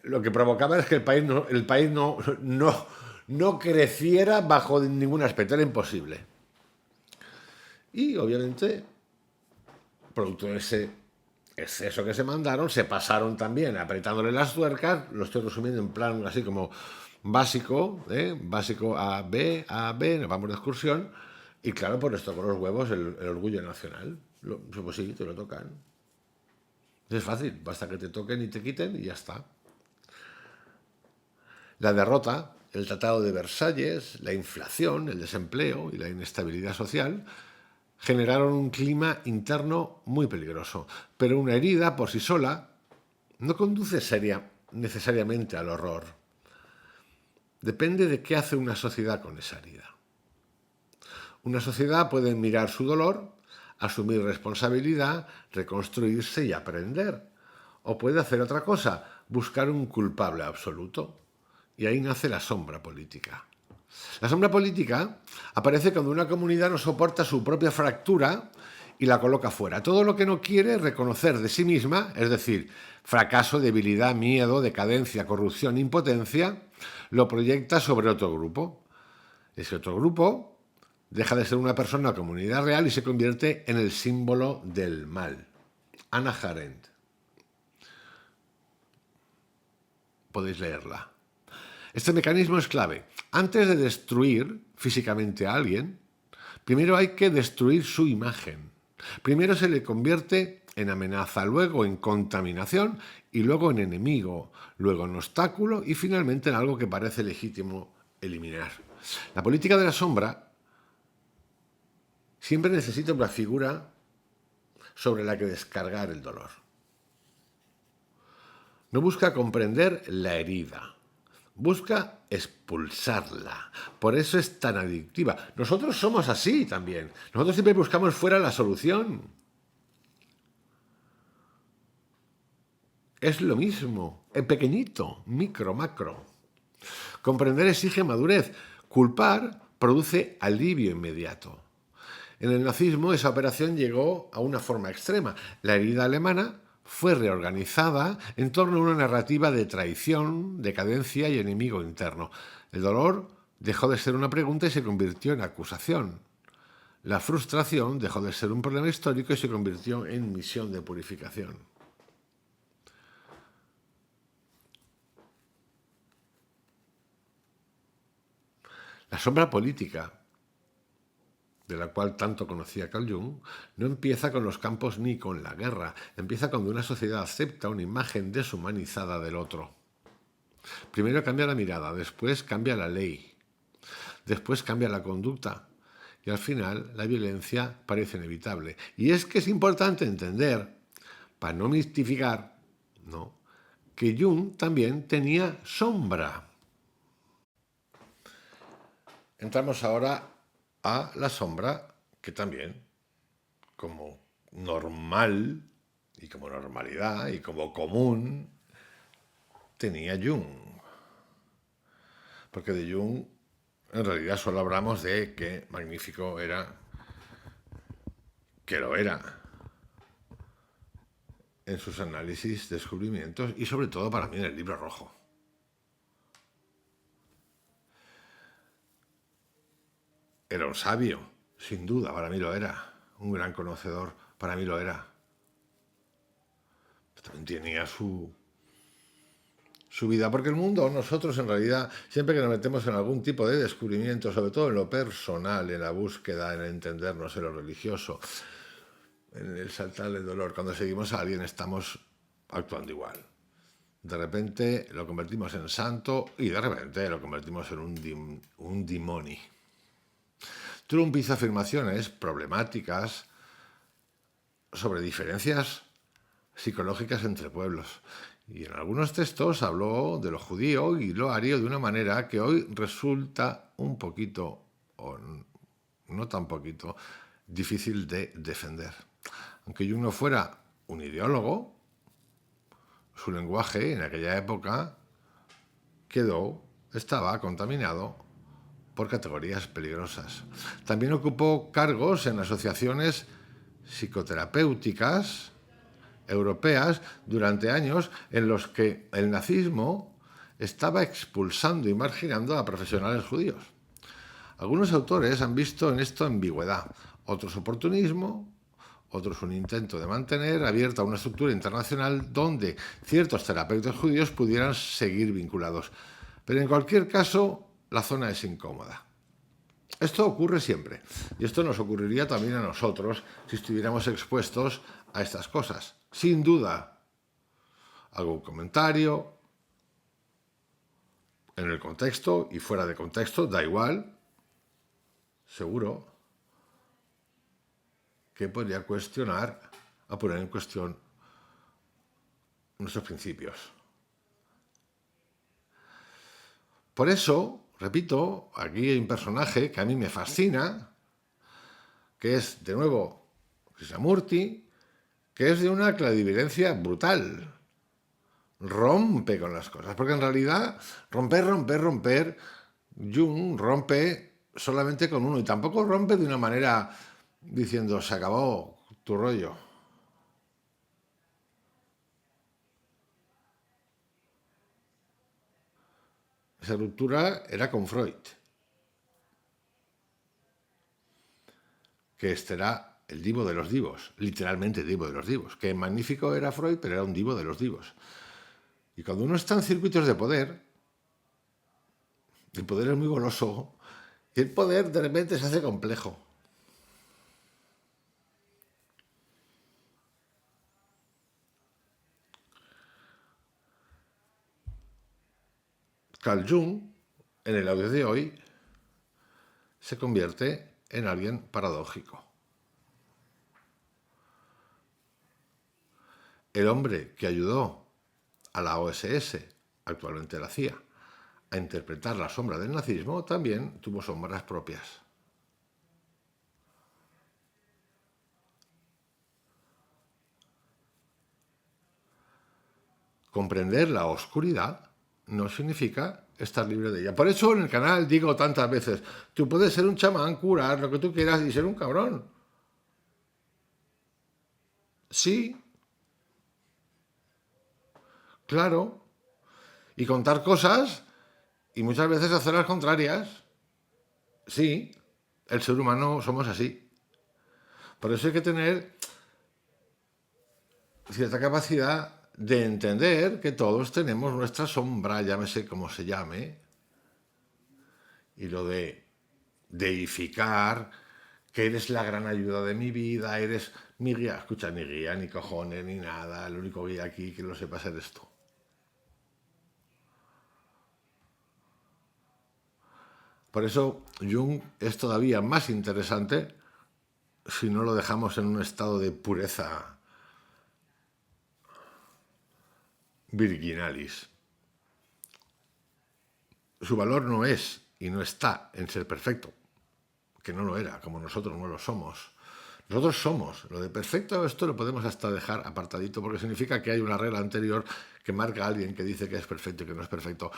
lo que provocaba es que el país no creciera bajo ningún aspecto, era imposible. Y obviamente, producto de ese exceso que se mandaron, se pasaron también apretándole las tuercas. Lo estoy resumiendo en plan así como básico, básico A, B, nos vamos de excursión. Y claro, por esto con los huevos el orgullo nacional. Pues sí, te lo tocan. Es fácil, basta que te toquen y te quiten y ya está. La derrota, el Tratado de Versalles, la inflación, el desempleo y la inestabilidad social generaron un clima interno muy peligroso. Pero una herida por sí sola no conduce necesariamente al horror. Depende de qué hace una sociedad con esa herida. Una sociedad puede mirar su dolor, asumir responsabilidad, reconstruirse y aprender. O puede hacer otra cosa, buscar un culpable absoluto. Y ahí nace la sombra política. La sombra política aparece cuando una comunidad no soporta su propia fractura y la coloca fuera. Todo lo que no quiere reconocer de sí misma, es decir, fracaso, debilidad, miedo, decadencia, corrupción, impotencia, lo proyecta sobre otro grupo. Ese otro grupo deja de ser una persona o comunidad real y se convierte en el símbolo del mal. Hannah Arendt. Podéis leerla. Este mecanismo es clave. Antes de destruir físicamente a alguien, primero hay que destruir su imagen. Primero se le convierte en amenaza, luego en contaminación y luego en enemigo, luego en obstáculo y finalmente en algo que parece legítimo eliminar. La política de la sombra siempre necesita una figura sobre la que descargar el dolor. No busca comprender la herida. Busca expulsarla. Por eso es tan adictiva. Nosotros somos así también. Nosotros siempre buscamos fuera la solución. Es lo mismo, en pequeñito, micro, macro. Comprender exige madurez. Culpar produce alivio inmediato. En el nazismo esa operación llegó a una forma extrema. La herida alemana fue reorganizada en torno a una narrativa de traición, decadencia y enemigo interno. El dolor dejó de ser una pregunta y se convirtió en acusación. La frustración dejó de ser un problema histórico y se convirtió en misión de purificación. La sombra política, de la cual tanto conocía Carl Jung, no empieza con los campos ni con la guerra. Empieza cuando una sociedad acepta una imagen deshumanizada del otro. Primero cambia la mirada, después cambia la ley, después cambia la conducta y al final la violencia parece inevitable. Y es que es importante entender, para no mistificar, que Jung también tenía sombra. Entramos ahora a la sombra, que también, como normal y como normalidad y como común, tenía Jung. Porque de Jung en realidad solo hablamos de que magnífico era, que lo era, en sus análisis, descubrimientos y sobre todo para mí en el Libro Rojo. era un sabio, sin duda, para mí lo era. Un gran conocedor, para mí lo era. También tenía su vida, porque el mundo, nosotros en realidad, siempre que nos metemos en algún tipo de descubrimiento, sobre todo en lo personal, en la búsqueda, en el entendernos, en lo religioso, en el saltar el dolor, cuando seguimos a alguien estamos actuando igual. De repente lo convertimos en santo y de repente lo convertimos en un dimoni. Trump hizo afirmaciones problemáticas sobre diferencias psicológicas entre pueblos. Y en algunos textos habló de lo judío y lo ario de una manera que hoy resulta un poquito, o no tan poquito, difícil de defender. Aunque Jung no fuera un ideólogo, su lenguaje en aquella época estaba contaminado por categorías peligrosas. También ocupó cargos en asociaciones psicoterapéuticas europeas durante años en los que el nazismo estaba expulsando y marginando a profesionales judíos. Algunos autores han visto en esto ambigüedad, otros oportunismo, otros un intento de mantener abierta una estructura internacional donde ciertos terapeutas judíos pudieran seguir vinculados. Pero en cualquier caso, la zona es incómoda. Esto ocurre siempre, y esto nos ocurriría también a nosotros si estuviéramos expuestos a estas cosas. Sin duda, algún comentario en el contexto y fuera de contexto, da igual, seguro, que podría cuestionar, a poner en cuestión nuestros principios. Por eso, repito, aquí hay un personaje que a mí me fascina, que es, de nuevo, Krishnamurti, que es de una clarividencia brutal. Rompe con las cosas, porque en realidad romper, Jung rompe solamente con uno, y tampoco rompe de una manera diciendo, se acabó tu rollo. Esa ruptura era con Freud, que este era el divo de los divos, literalmente divo de los divos, que magnífico era Freud, pero era un divo de los divos. Y cuando uno está en circuitos de poder, el poder es muy goloso, y el poder de repente se hace complejo. Carl Jung, en el audio de hoy, se convierte en alguien paradójico. El hombre que ayudó a la OSS, actualmente la CIA, a interpretar la sombra del nazismo, también tuvo sombras propias. Comprender la oscuridad no significa estar libre de ella. Por eso en el canal digo tantas veces, tú puedes ser un chamán, curar lo que tú quieras y ser un cabrón. Sí, claro. Y contar cosas y muchas veces hacer las contrarias. Sí, el ser humano somos así. Por eso hay que tener cierta capacidad de entender que todos tenemos nuestra sombra, llámese como se llame, y lo de deificar, que eres la gran ayuda de mi vida, eres mi guía. Escucha, ni guía, ni cojones, ni nada. El único guía aquí que lo sepas eres tú. Por eso Jung es todavía más interesante si no lo dejamos en un estado de pureza virginalis. Su valor no es y no está en ser perfecto, que no lo era, como nosotros no lo somos. Nosotros somos. Lo de perfecto, esto lo podemos hasta dejar apartadito, porque significa que hay una regla anterior que marca a alguien que dice que es perfecto y que no es perfecto.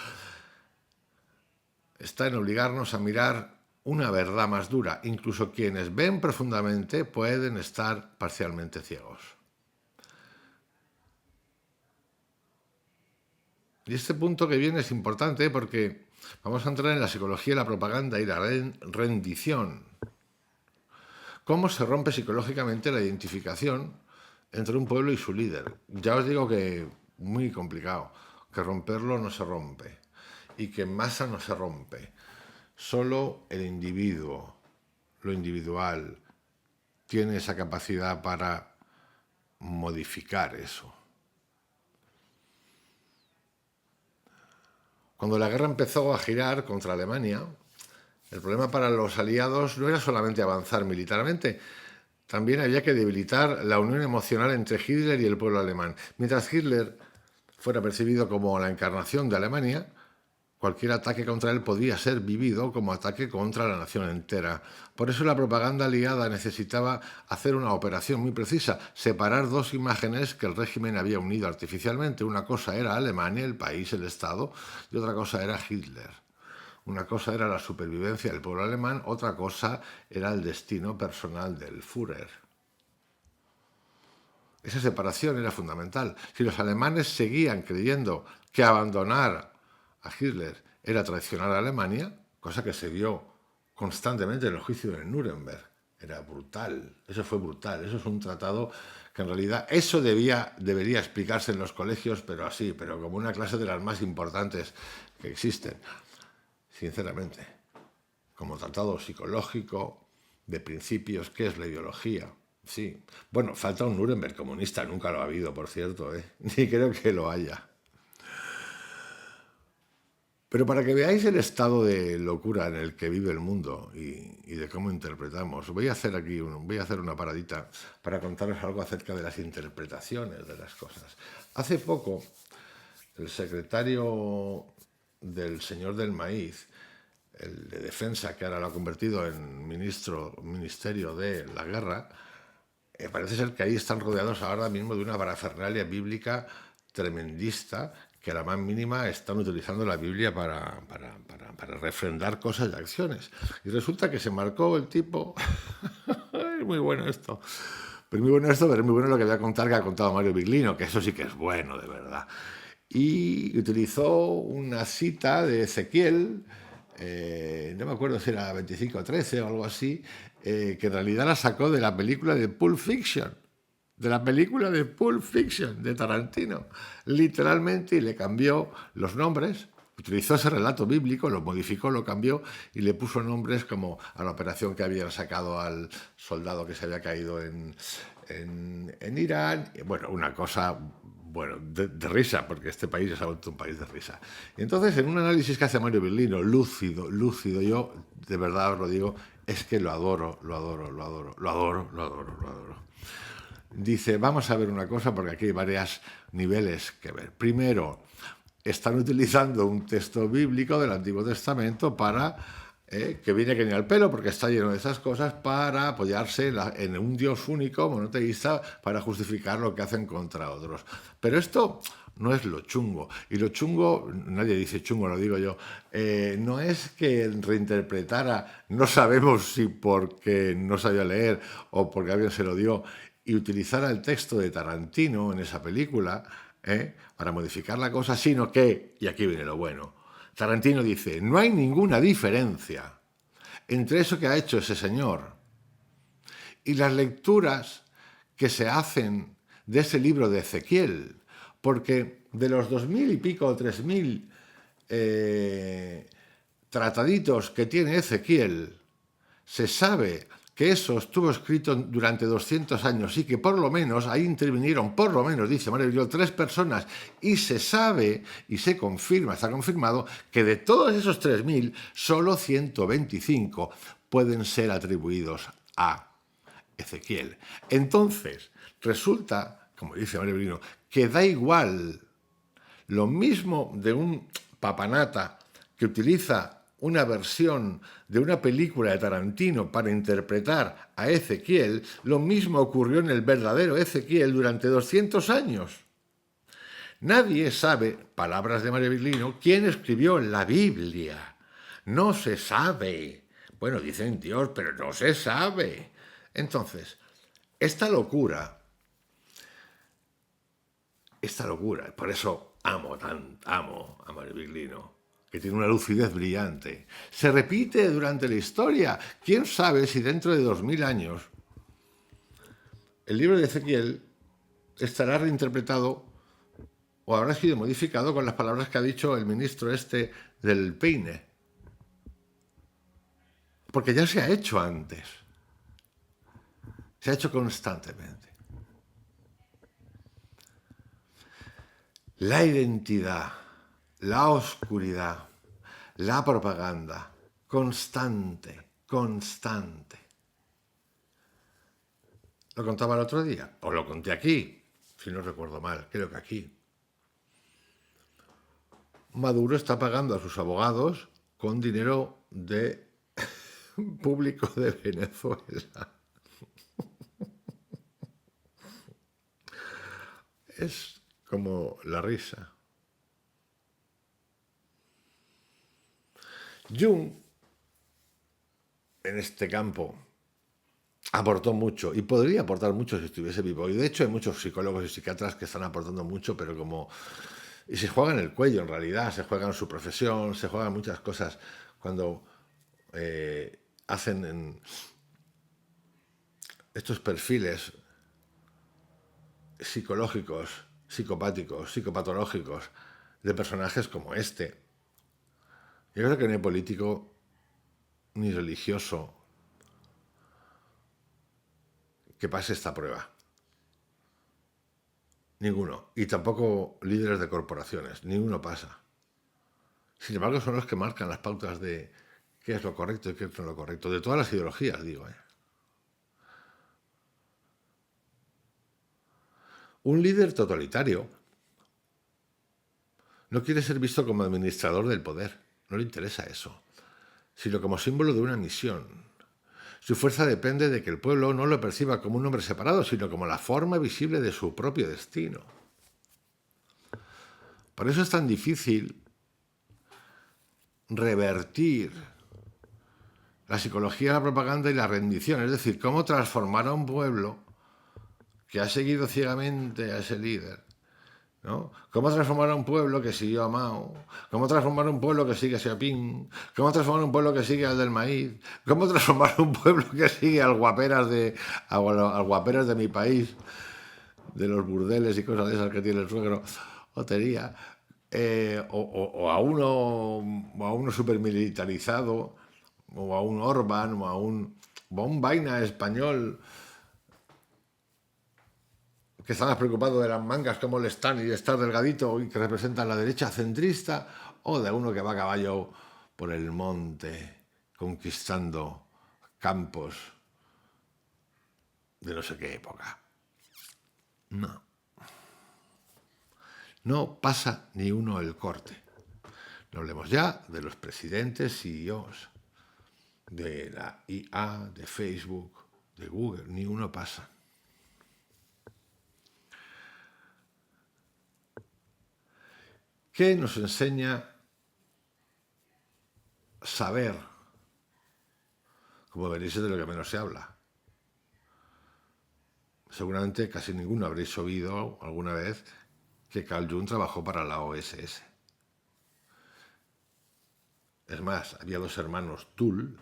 Está en obligarnos a mirar una verdad más dura. Incluso quienes ven profundamente pueden estar parcialmente ciegos. Y este punto que viene es importante porque Vamos a entrar en la psicología de la propaganda y la rendición. ¿Cómo se rompe psicológicamente la identificación entre un pueblo y su líder? Ya os digo que muy complicado, que romperlo no se rompe y que en masa no se rompe. Solo el individuo, lo individual, tiene esa capacidad para modificar eso. Cuando la guerra empezó a girar contra Alemania, el problema para los aliados no era solamente avanzar militarmente, también había que debilitar la unión emocional entre Hitler y el pueblo alemán. Mientras Hitler fuera percibido como la encarnación de Alemania, cualquier ataque contra él podía ser vivido como ataque contra la nación entera. Por eso la propaganda aliada necesitaba hacer una operación muy precisa, separar dos imágenes que el régimen había unido artificialmente. Una cosa era Alemania, el país, el Estado, y otra cosa era Hitler. Una cosa era la supervivencia del pueblo alemán, otra cosa era el destino personal del Führer. Esa separación era fundamental. Si los alemanes seguían creyendo que abandonar a Hitler era traicionar a Alemania, cosa que se vio constantemente en el juicio de Nuremberg, era brutal, eso fue brutal, eso es un tratado que en realidad, eso debería explicarse en los colegios, pero así, pero como una clase de las más importantes que existen, sinceramente, como tratado psicológico de principios, ¿qué es la ideología? Sí, bueno, falta un Nuremberg comunista, nunca lo ha habido, por cierto, ni creo que lo haya. Pero para que veáis el estado de locura en el que vive el mundo y de cómo interpretamos, voy a hacer una paradita para contaros algo acerca de las interpretaciones de las cosas. Hace poco, el secretario del señor del maíz, el de defensa, que ahora lo ha convertido en ministerio de la guerra, parece ser que ahí están rodeados ahora mismo de una parafernalia bíblica tremendista, que a la más mínima están utilizando la Biblia para refrendar cosas y acciones. Y resulta que se marcó el tipo, es muy bueno esto, pero es muy bueno lo que voy a contar, que ha contado Mario Biglino, que eso sí que es bueno, de verdad. Y utilizó una cita de Ezequiel, no me acuerdo si era 25:13 o algo así, que en realidad la sacó de la película de Pulp Fiction, de Tarantino, literalmente, y le cambió los nombres, utilizó ese relato bíblico, lo modificó, lo cambió y le puso nombres como a la operación que habían sacado al soldado que se había caído en Irán. Bueno, una cosa de risa, porque este país es un país de risa. Y entonces, en un análisis que hace Mario Berlino, lúcido, yo de verdad os lo digo, es que lo adoro. Dice, vamos a ver una cosa, porque aquí hay varios niveles que ver. Primero, están utilizando un texto bíblico del Antiguo Testamento para, que viene que ni al pelo, porque está lleno de esas cosas, para apoyarse en un Dios único, monoteísta, para justificar lo que hacen contra otros. Pero esto no es lo chungo. Y lo chungo, nadie dice chungo, lo digo yo, no es que reinterpretara, no sabemos si porque no sabía leer o porque alguien se lo dio, y utilizara el texto de Tarantino en esa película, para modificar la cosa, sino que, y aquí viene lo bueno, Tarantino dice, no hay ninguna diferencia entre eso que ha hecho ese señor y las lecturas que se hacen de ese libro de Ezequiel, porque de los 2000 y pico o 3000 trataditos que tiene Ezequiel, se sabe que eso estuvo escrito durante 200 años y que por lo menos ahí intervinieron, por lo menos, dice Mario Biglino, 3 personas, y se sabe y se confirma, está confirmado, que de todos esos 3000, solo 125 pueden ser atribuidos a Ezequiel. Entonces, resulta, como dice Mario Biglino, que da igual lo mismo de un papanata que utiliza una versión de una película de Tarantino para interpretar a Ezequiel, lo mismo ocurrió en el verdadero Ezequiel durante 200 años. Nadie sabe, palabras de Mario Biglino, quién escribió la Biblia. No se sabe. Bueno, dicen Dios, pero no se sabe. Entonces, esta locura, por eso amo a Mario Biglino, que tiene una lucidez brillante. Se repite durante la historia. ¿Quién sabe si dentro de 2000 años el libro de Ezequiel estará reinterpretado o habrá sido modificado con las palabras que ha dicho el ministro este del peine? Porque ya se ha hecho antes. Se ha hecho constantemente. La identidad, la oscuridad, la propaganda, constante, constante. Lo contaba el otro día, o lo conté aquí, si no recuerdo mal, creo que aquí. Maduro está pagando a sus abogados con dinero de público de Venezuela. Es como la risa. Jung, en este campo, aportó mucho y podría aportar mucho si estuviese vivo. Y de hecho hay muchos psicólogos y psiquiatras que están aportando mucho, pero como... Y se juegan el cuello en realidad, se juegan su profesión, se juegan muchas cosas cuando hacen estos perfiles psicológicos, psicopáticos, psicopatológicos de personajes como este. Yo creo que no hay político ni religioso que pase esta prueba. Ninguno. Y tampoco líderes de corporaciones. Ninguno pasa. Sin embargo, son los que marcan las pautas de qué es lo correcto y qué es no lo correcto. De todas las ideologías, digo. Un líder totalitario no quiere ser visto como administrador del poder. No le interesa eso, sino como símbolo de una misión. Su fuerza depende de que el pueblo no lo perciba como un hombre separado, sino como la forma visible de su propio destino. Por eso es tan difícil revertir la psicología, la propaganda y la rendición. Es decir, cómo transformar a un pueblo que ha seguido ciegamente a ese líder, ¿no? Cómo transformar a un pueblo que siguió a Mao, cómo transformar a un pueblo que sigue a Xiaoping, cómo transformar a un pueblo que sigue al del maíz, cómo transformar a un pueblo que sigue al guaperas de mi país, de los burdeles y cosas de esas que tiene el suegro, hotería, o a uno supermilitarizado, o a un Orbán, o a un vaina español que está más preocupado de las mangas, cómo le están y de estar delgadito y que representa la derecha centrista, o de uno que va a caballo por el monte conquistando campos de no sé qué época. No. No pasa ni uno el corte. No hablemos ya de los presidentes, CEOs, de la IA, de Facebook, de Google, ni uno pasa. ¿Qué nos enseña saber? Como veréis, es de lo que menos se habla. Seguramente casi ninguno habréis oído alguna vez que Carl Jung trabajó para la OSS. Es más, había dos hermanos, Tull,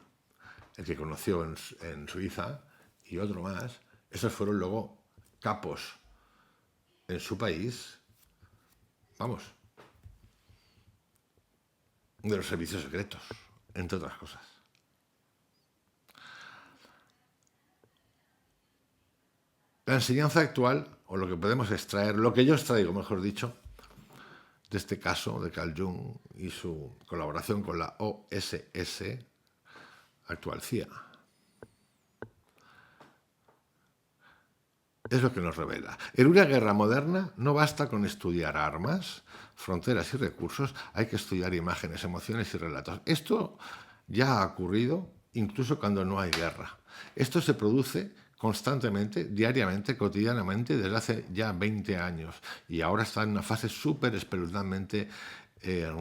el que conoció en Suiza, y otro más. Esos fueron luego capos en su país, vamos, de los servicios secretos, entre otras cosas. La enseñanza actual, o lo que podemos extraer, lo que yo extraigo, mejor dicho, de este caso de Carl Jung y su colaboración con la OSS, actual CIA, es lo que nos revela. En una guerra moderna no basta con estudiar armas, fronteras y recursos, hay que estudiar imágenes, emociones y relatos. Esto ya ha ocurrido incluso cuando no hay guerra. Esto se produce constantemente, diariamente, cotidianamente, desde hace ya 20 años. Y ahora está en una fase súper espeluznantemente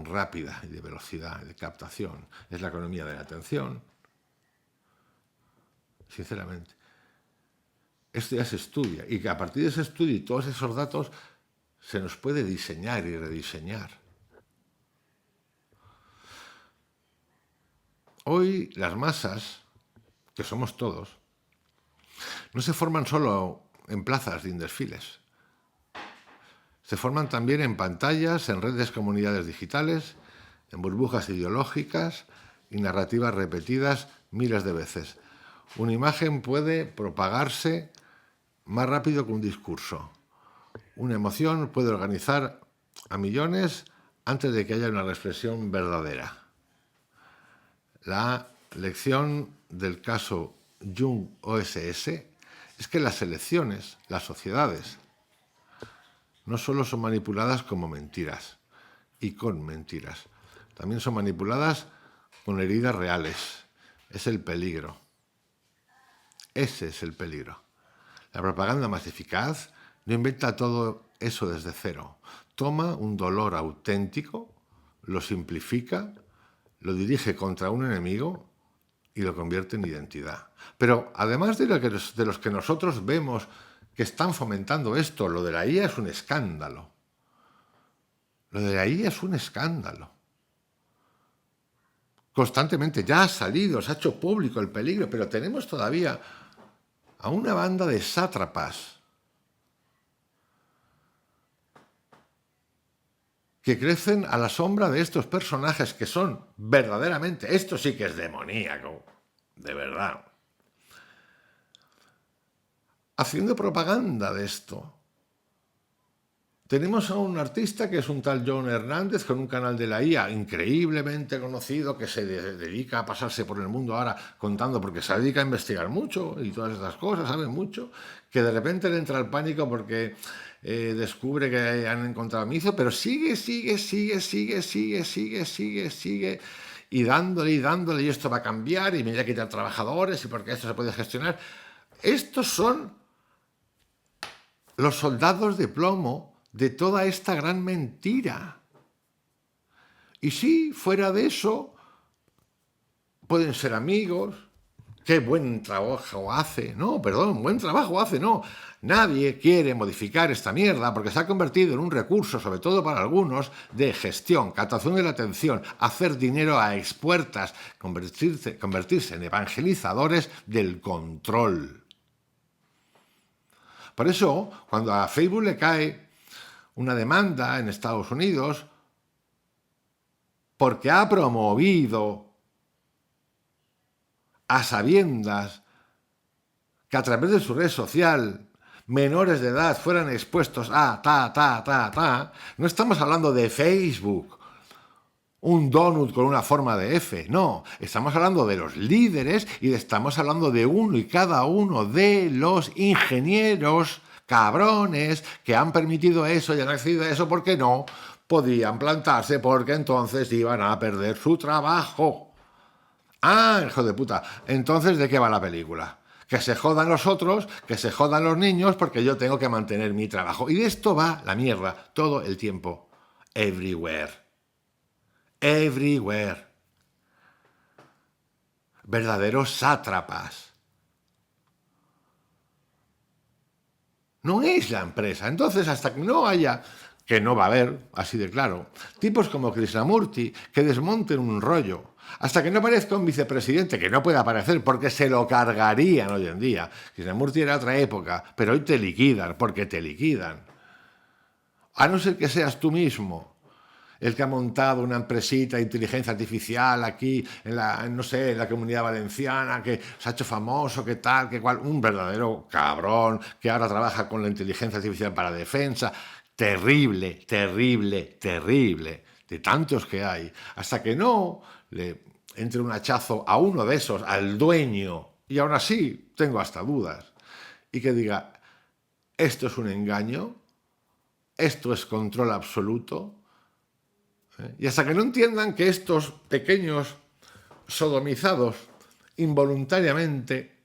rápida y de velocidad, de captación. Es la economía de la atención, sinceramente. Esto ya se estudia y que a partir de ese estudio y todos esos datos se nos puede diseñar y rediseñar. Hoy las masas, que somos todos, no se forman solo en plazas y en desfiles. Se forman también en pantallas, en redes comunidades digitales, en burbujas ideológicas y narrativas repetidas miles de veces. Una imagen puede propagarse más rápido que un discurso. Una emoción puede organizar a millones antes de que haya una reflexión verdadera. La lección del caso Jung OSS es que las elecciones, las sociedades, no solo son manipuladas como mentiras y con mentiras, también son manipuladas con heridas reales. Es el peligro. Ese es el peligro. La propaganda más eficaz no inventa todo eso desde cero. Toma un dolor auténtico, lo simplifica, lo dirige contra un enemigo y lo convierte en identidad. Pero además de los que nosotros vemos que están fomentando esto, lo de la IA es un escándalo. Lo de la IA es un escándalo. Constantemente ya ha salido, se ha hecho público el peligro, pero tenemos todavía a una banda de sátrapas que crecen a la sombra de estos personajes que son verdaderamente, esto sí que es demoníaco, de verdad, haciendo propaganda de esto. Tenemos a un artista que es un tal John Hernández con un canal de la IA increíblemente conocido que se dedica a pasarse por el mundo ahora contando porque se dedica a investigar mucho y todas estas cosas, sabe mucho, que de repente le entra el pánico porque descubre que han encontrado mizo, pero sigue y dándole y esto va a cambiar y me voy a quitar trabajadores y porque esto se puede gestionar. Estos son los soldados de plomo de toda esta gran mentira. Y sí, fuera de eso, pueden ser amigos. Qué buen trabajo hace. No, perdón, buen trabajo hace, no. Nadie quiere modificar esta mierda porque se ha convertido en un recurso, sobre todo para algunos, de gestión, captación de la atención, hacer dinero a expuertas, convertirse en evangelizadores del control. Por eso, cuando a Facebook le cae una demanda en Estados Unidos porque ha promovido a sabiendas que a través de su red social menores de edad fueran expuestos a no estamos hablando de Facebook, un donut con una forma de F, no, estamos hablando de los líderes y estamos hablando de uno y cada uno de los ingenieros cabrones que han permitido eso y han accedido a eso porque no podían plantarse porque entonces iban a perder su trabajo. Ah, hijo de puta, entonces ¿de qué va la película? Que se jodan los otros, que se jodan los niños porque yo tengo que mantener mi trabajo. Y de esto va la mierda todo el tiempo. Everywhere. Everywhere. Verdaderos sátrapas. No es la empresa. Entonces, hasta que no haya, que no va a haber, así de claro, tipos como Krishnamurti que desmonten un rollo, hasta que no aparezca un vicepresidente, que no puede aparecer porque se lo cargarían hoy en día. Krishnamurti era otra época, pero hoy te liquidan, porque te liquidan. A no ser que seas tú mismo el que ha montado una empresita de inteligencia artificial aquí en la Comunidad Valenciana, que se ha hecho famoso, que tal, que cual, un verdadero cabrón que ahora trabaja con la inteligencia artificial para defensa. Terrible, terrible, terrible, de tantos que hay, hasta que no le entre un hachazo a uno de esos, al dueño, y aún así tengo hasta dudas, y que diga, esto es un engaño, esto es control absoluto. Y hasta que no entiendan que estos pequeños sodomizados involuntariamente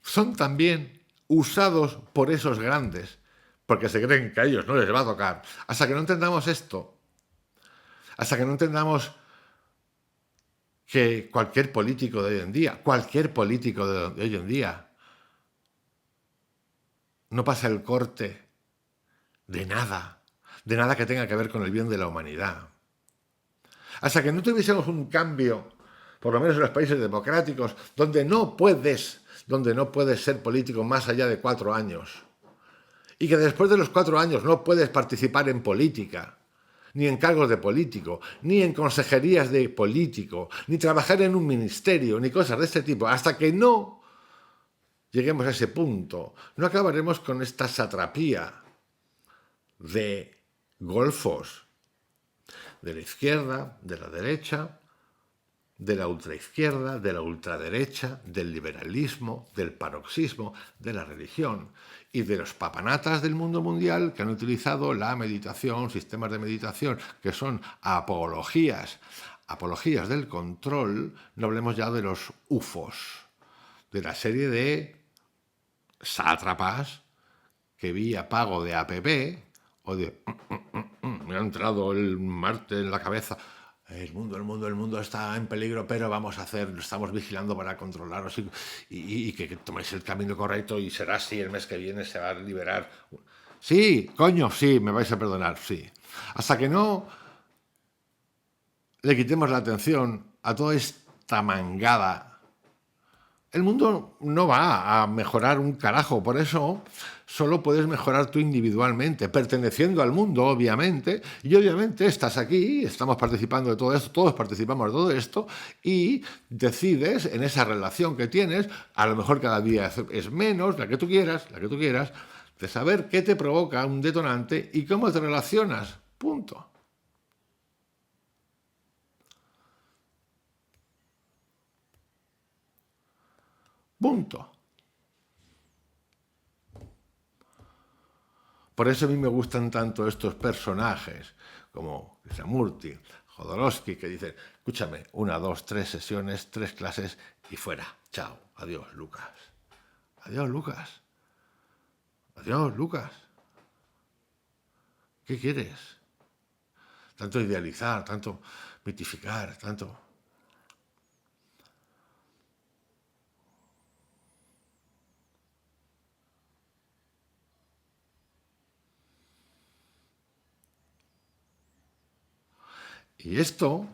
son también usados por esos grandes, porque se creen que a ellos no les va a tocar. Hasta que no entendamos esto, hasta que no entendamos que cualquier político de hoy en día, no pasa el corte de nada que tenga que ver con el bien de la humanidad. Hasta que no tuviésemos un cambio por lo menos en los países democráticos, donde no puedes ser político más allá de 4 años, y que después de los 4 años no puedes participar en política, ni en cargos de político, ni en consejerías de político, ni trabajar en un ministerio, ni cosas de este tipo, hasta que no lleguemos a ese punto, no acabaremos con esta satrapía de golfos de la izquierda, de la derecha, de la ultraizquierda, de la ultraderecha, del liberalismo, del paroxismo, de la religión y de los papanatas del mundo mundial que han utilizado la meditación, sistemas de meditación que son apologías del control. No hablemos ya de los UFOs, de la serie de sátrapas que vía pago de APP o de me ha entrado el Marte en la cabeza. El mundo está en peligro, pero estamos vigilando para controlarlos y que toméis el camino correcto y será así, el mes que viene se va a liberar. Sí, coño, sí, me vais a perdonar, sí. Hasta que no le quitemos la atención a toda esta mangada, el mundo no va a mejorar un carajo. Por eso solo puedes mejorar tú individualmente, perteneciendo al mundo, obviamente, y obviamente estás aquí, estamos participando de todo esto, todos participamos de todo esto, y decides en esa relación que tienes, a lo mejor cada día es menos, la que tú quieras, de saber qué te provoca un detonante y cómo te relacionas. Punto. Punto. Por eso a mí me gustan tanto estos personajes como Krishnamurti, Jodorowsky, que dicen, escúchame, 1, 2, 3 sesiones, 3 clases y fuera. Chao. Adiós, Lucas. Adiós, Lucas. Adiós, Lucas. ¿Qué quieres? Tanto idealizar, tanto mitificar, tanto... Y esto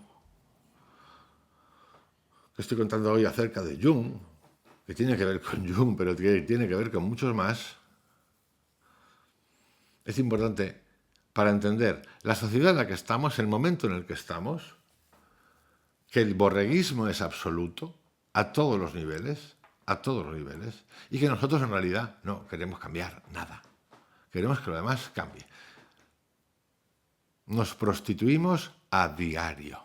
que estoy contando hoy acerca de Jung, que tiene que ver con Jung, pero que tiene que ver con muchos más, es importante para entender la sociedad en la que estamos, el momento en el que estamos, que el borreguismo es absoluto a todos los niveles, y que nosotros en realidad no queremos cambiar nada. Queremos que lo demás cambie. Nos prostituimos a diario.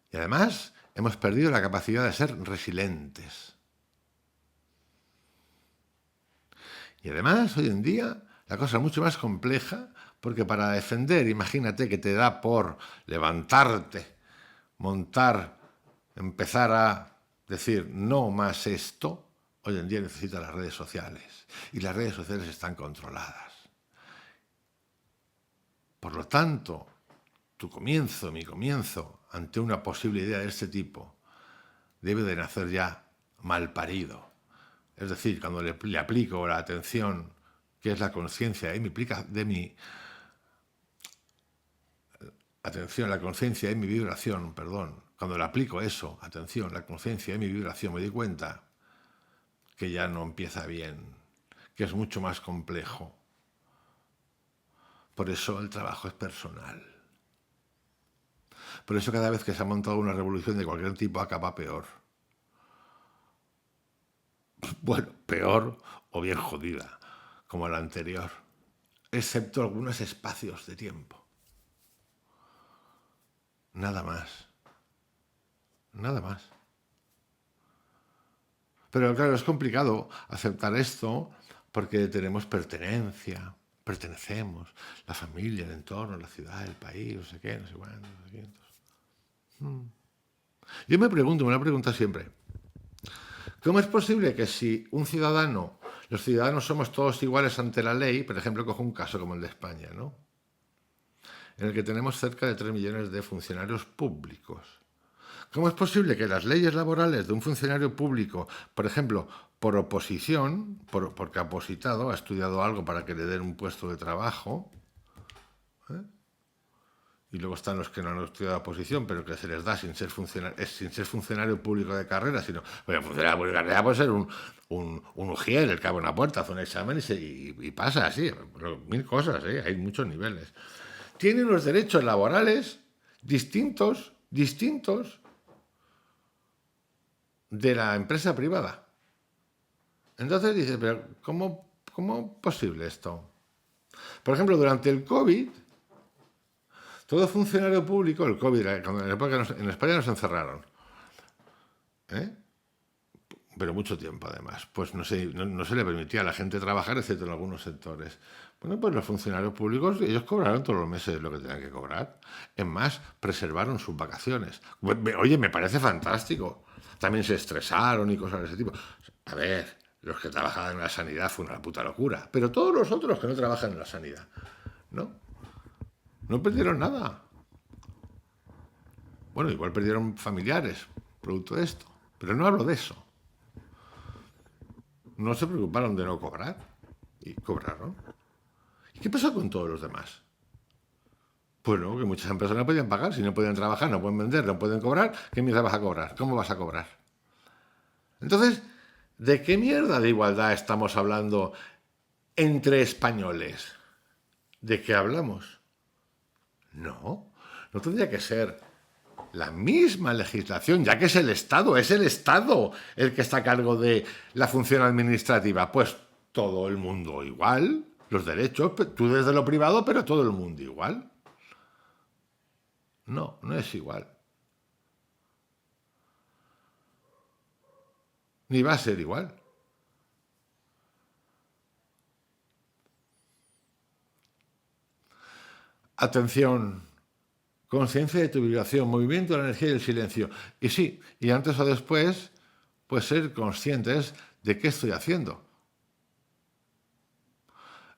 Y además hemos perdido la capacidad de ser resilientes. Y además, hoy en día, la cosa es mucho más compleja, porque para defender, imagínate que te da por levantarte, montar, empezar a decir no más esto, hoy en día necesitas las redes sociales. Y las redes sociales están controladas. Por lo tanto, mi comienzo, ante una posible idea de este tipo, debe de nacer ya mal parido. Es decir, cuando le aplico la atención, que es la conciencia, atención, la conciencia y mi vibración, perdón. Cuando le aplico eso, atención, la conciencia y mi vibración, me di cuenta que ya no empieza bien, que es mucho más complejo. Por eso el trabajo es personal. Por eso cada vez que se ha montado una revolución de cualquier tipo acaba peor. Bueno, peor o bien jodida, como la anterior, excepto algunos espacios de tiempo. Nada más. Nada más. Pero claro, es complicado aceptar esto porque tenemos pertenencia, pertenecemos, la familia, el entorno, la ciudad, el país, no sé qué, no sé cuánto, no sé qué. Yo me lo he preguntado siempre, ¿cómo es posible que si los ciudadanos somos todos iguales ante la ley, por ejemplo, cojo un caso como el de España, ¿no? En el que tenemos cerca de 3 millones de funcionarios públicos. ¿Cómo es posible que las leyes laborales de un funcionario público, por ejemplo, por oposición, porque ha opositado, ha estudiado algo para que le den un puesto de trabajo, y luego están los que no han estudiado oposición, pero que se les da sin ser funcionario público de carrera, sino, bueno, funcionario público de carrera puede ser un ujier, el que abre una puerta, hace un examen y pasa así, mil cosas, ¿eh? Hay muchos niveles. Tiene unos derechos laborales distintos de la empresa privada. Entonces dice, pero ¿cómo es posible esto? Por ejemplo, durante el COVID, todo funcionario público, el COVID, cuando en la época en España nos encerraron, ¿eh? Pero mucho tiempo además, pues no se le permitía a la gente trabajar, excepto en algunos sectores. Bueno, pues los funcionarios públicos, ellos cobraron todos los meses lo que tenían que cobrar. Es más, preservaron sus vacaciones. Oye, me parece fantástico. También se estresaron y cosas de ese tipo. A ver, los que trabajaban en la sanidad fue una puta locura. Pero todos los otros que no trabajan en la sanidad, ¿no? No perdieron nada. Bueno, igual perdieron familiares, producto de esto. Pero no hablo de eso. No se preocuparon de no cobrar. Y cobraron. ¿Y qué pasó con todos los demás? Pues no, que muchas empresas no podían pagar, si no podían trabajar, no pueden vender, no pueden cobrar, ¿qué mierda vas a cobrar? ¿Cómo vas a cobrar? Entonces, ¿de qué mierda de igualdad estamos hablando entre españoles? ¿De qué hablamos? No tendría que ser la misma legislación, ya que es el Estado el que está a cargo de la función administrativa. Pues todo el mundo igual, los derechos, tú desde lo privado, pero todo el mundo igual. No es igual. Ni va a ser igual. Atención, conciencia de tu vibración, movimiento de la energía y el silencio. Y sí, y antes o después, pues ser conscientes de qué estoy haciendo.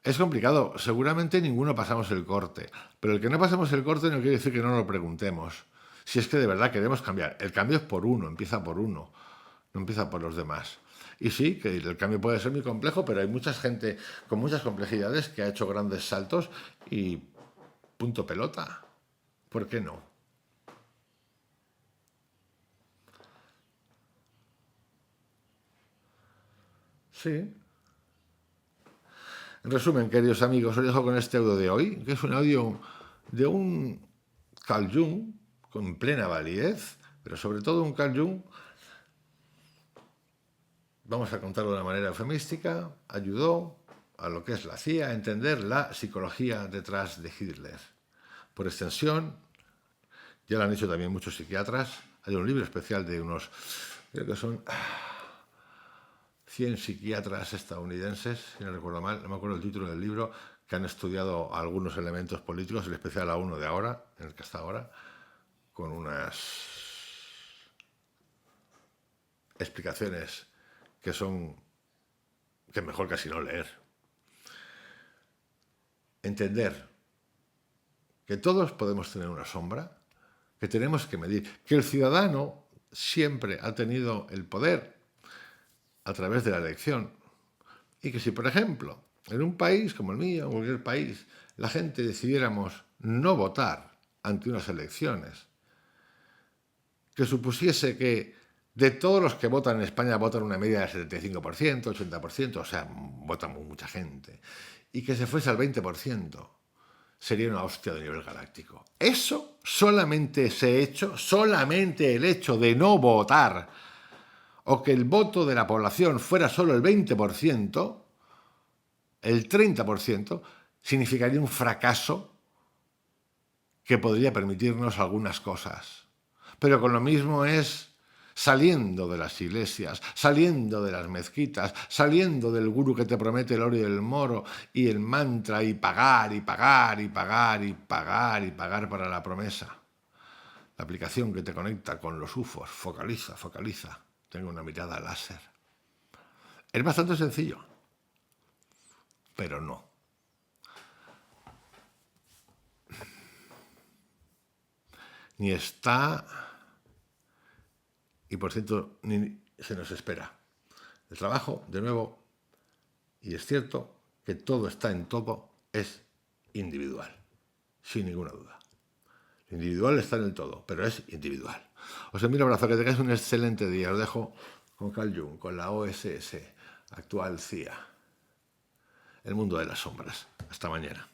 Es complicado, seguramente ninguno pasamos el corte, pero el que no pasemos el corte no quiere decir que no lo preguntemos. Si es que de verdad queremos cambiar. El cambio es por uno, empieza por uno, no empieza por los demás. Y sí, que el cambio puede ser muy complejo, pero hay mucha gente con muchas complejidades que ha hecho grandes saltos y punto pelota. ¿Por qué no? Sí. En resumen, queridos amigos, os dejo con este audio de hoy, que es un audio de un Carl Jung con plena validez, pero sobre todo un Carl Jung, vamos a contarlo de una manera eufemística, ayudó a lo que es la CIA a entender la psicología detrás de Hitler. Por extensión, ya lo han hecho también muchos psiquiatras, hay un libro especial de unos, creo que son 100 psiquiatras estadounidenses, si no recuerdo mal, no me acuerdo el título del libro, que han estudiado algunos elementos políticos, en especial a uno de ahora, en el que está ahora, con unas explicaciones que son que mejor casi no leer. Entender que todos podemos tener una sombra, que tenemos que medir, que el ciudadano siempre ha tenido el poder a través de la elección y que si, por ejemplo, en un país como el mío, en cualquier país, la gente decidiéramos no votar ante unas elecciones, que supusiese que de todos los que votan en España votan una media del 75%, 80%, o sea, vota mucha gente, y que se fuese al 20%, sería una hostia de nivel galáctico. Eso solamente ese hecho, solamente el hecho de no votar, o que el voto de la población fuera solo el 20%, el 30%, significaría un fracaso que podría permitirnos algunas cosas. Pero con lo mismo es saliendo de las iglesias, saliendo de las mezquitas, saliendo del gurú que te promete el oro y el moro y el mantra y pagar y pagar y pagar y pagar y pagar para la promesa. La aplicación que te conecta con los UFOs, focaliza, tengo una mirada láser. Es bastante sencillo, pero no. Ni está, y por cierto, ni se nos espera. El trabajo, de nuevo, y es cierto que todo está en todo, es individual, sin ninguna duda. Individual está en el todo, pero es individual. Os envío un abrazo, que tengáis un excelente día. Os dejo con Carl Jung, con la OSS, actual CIA. El mundo de las sombras. Hasta mañana.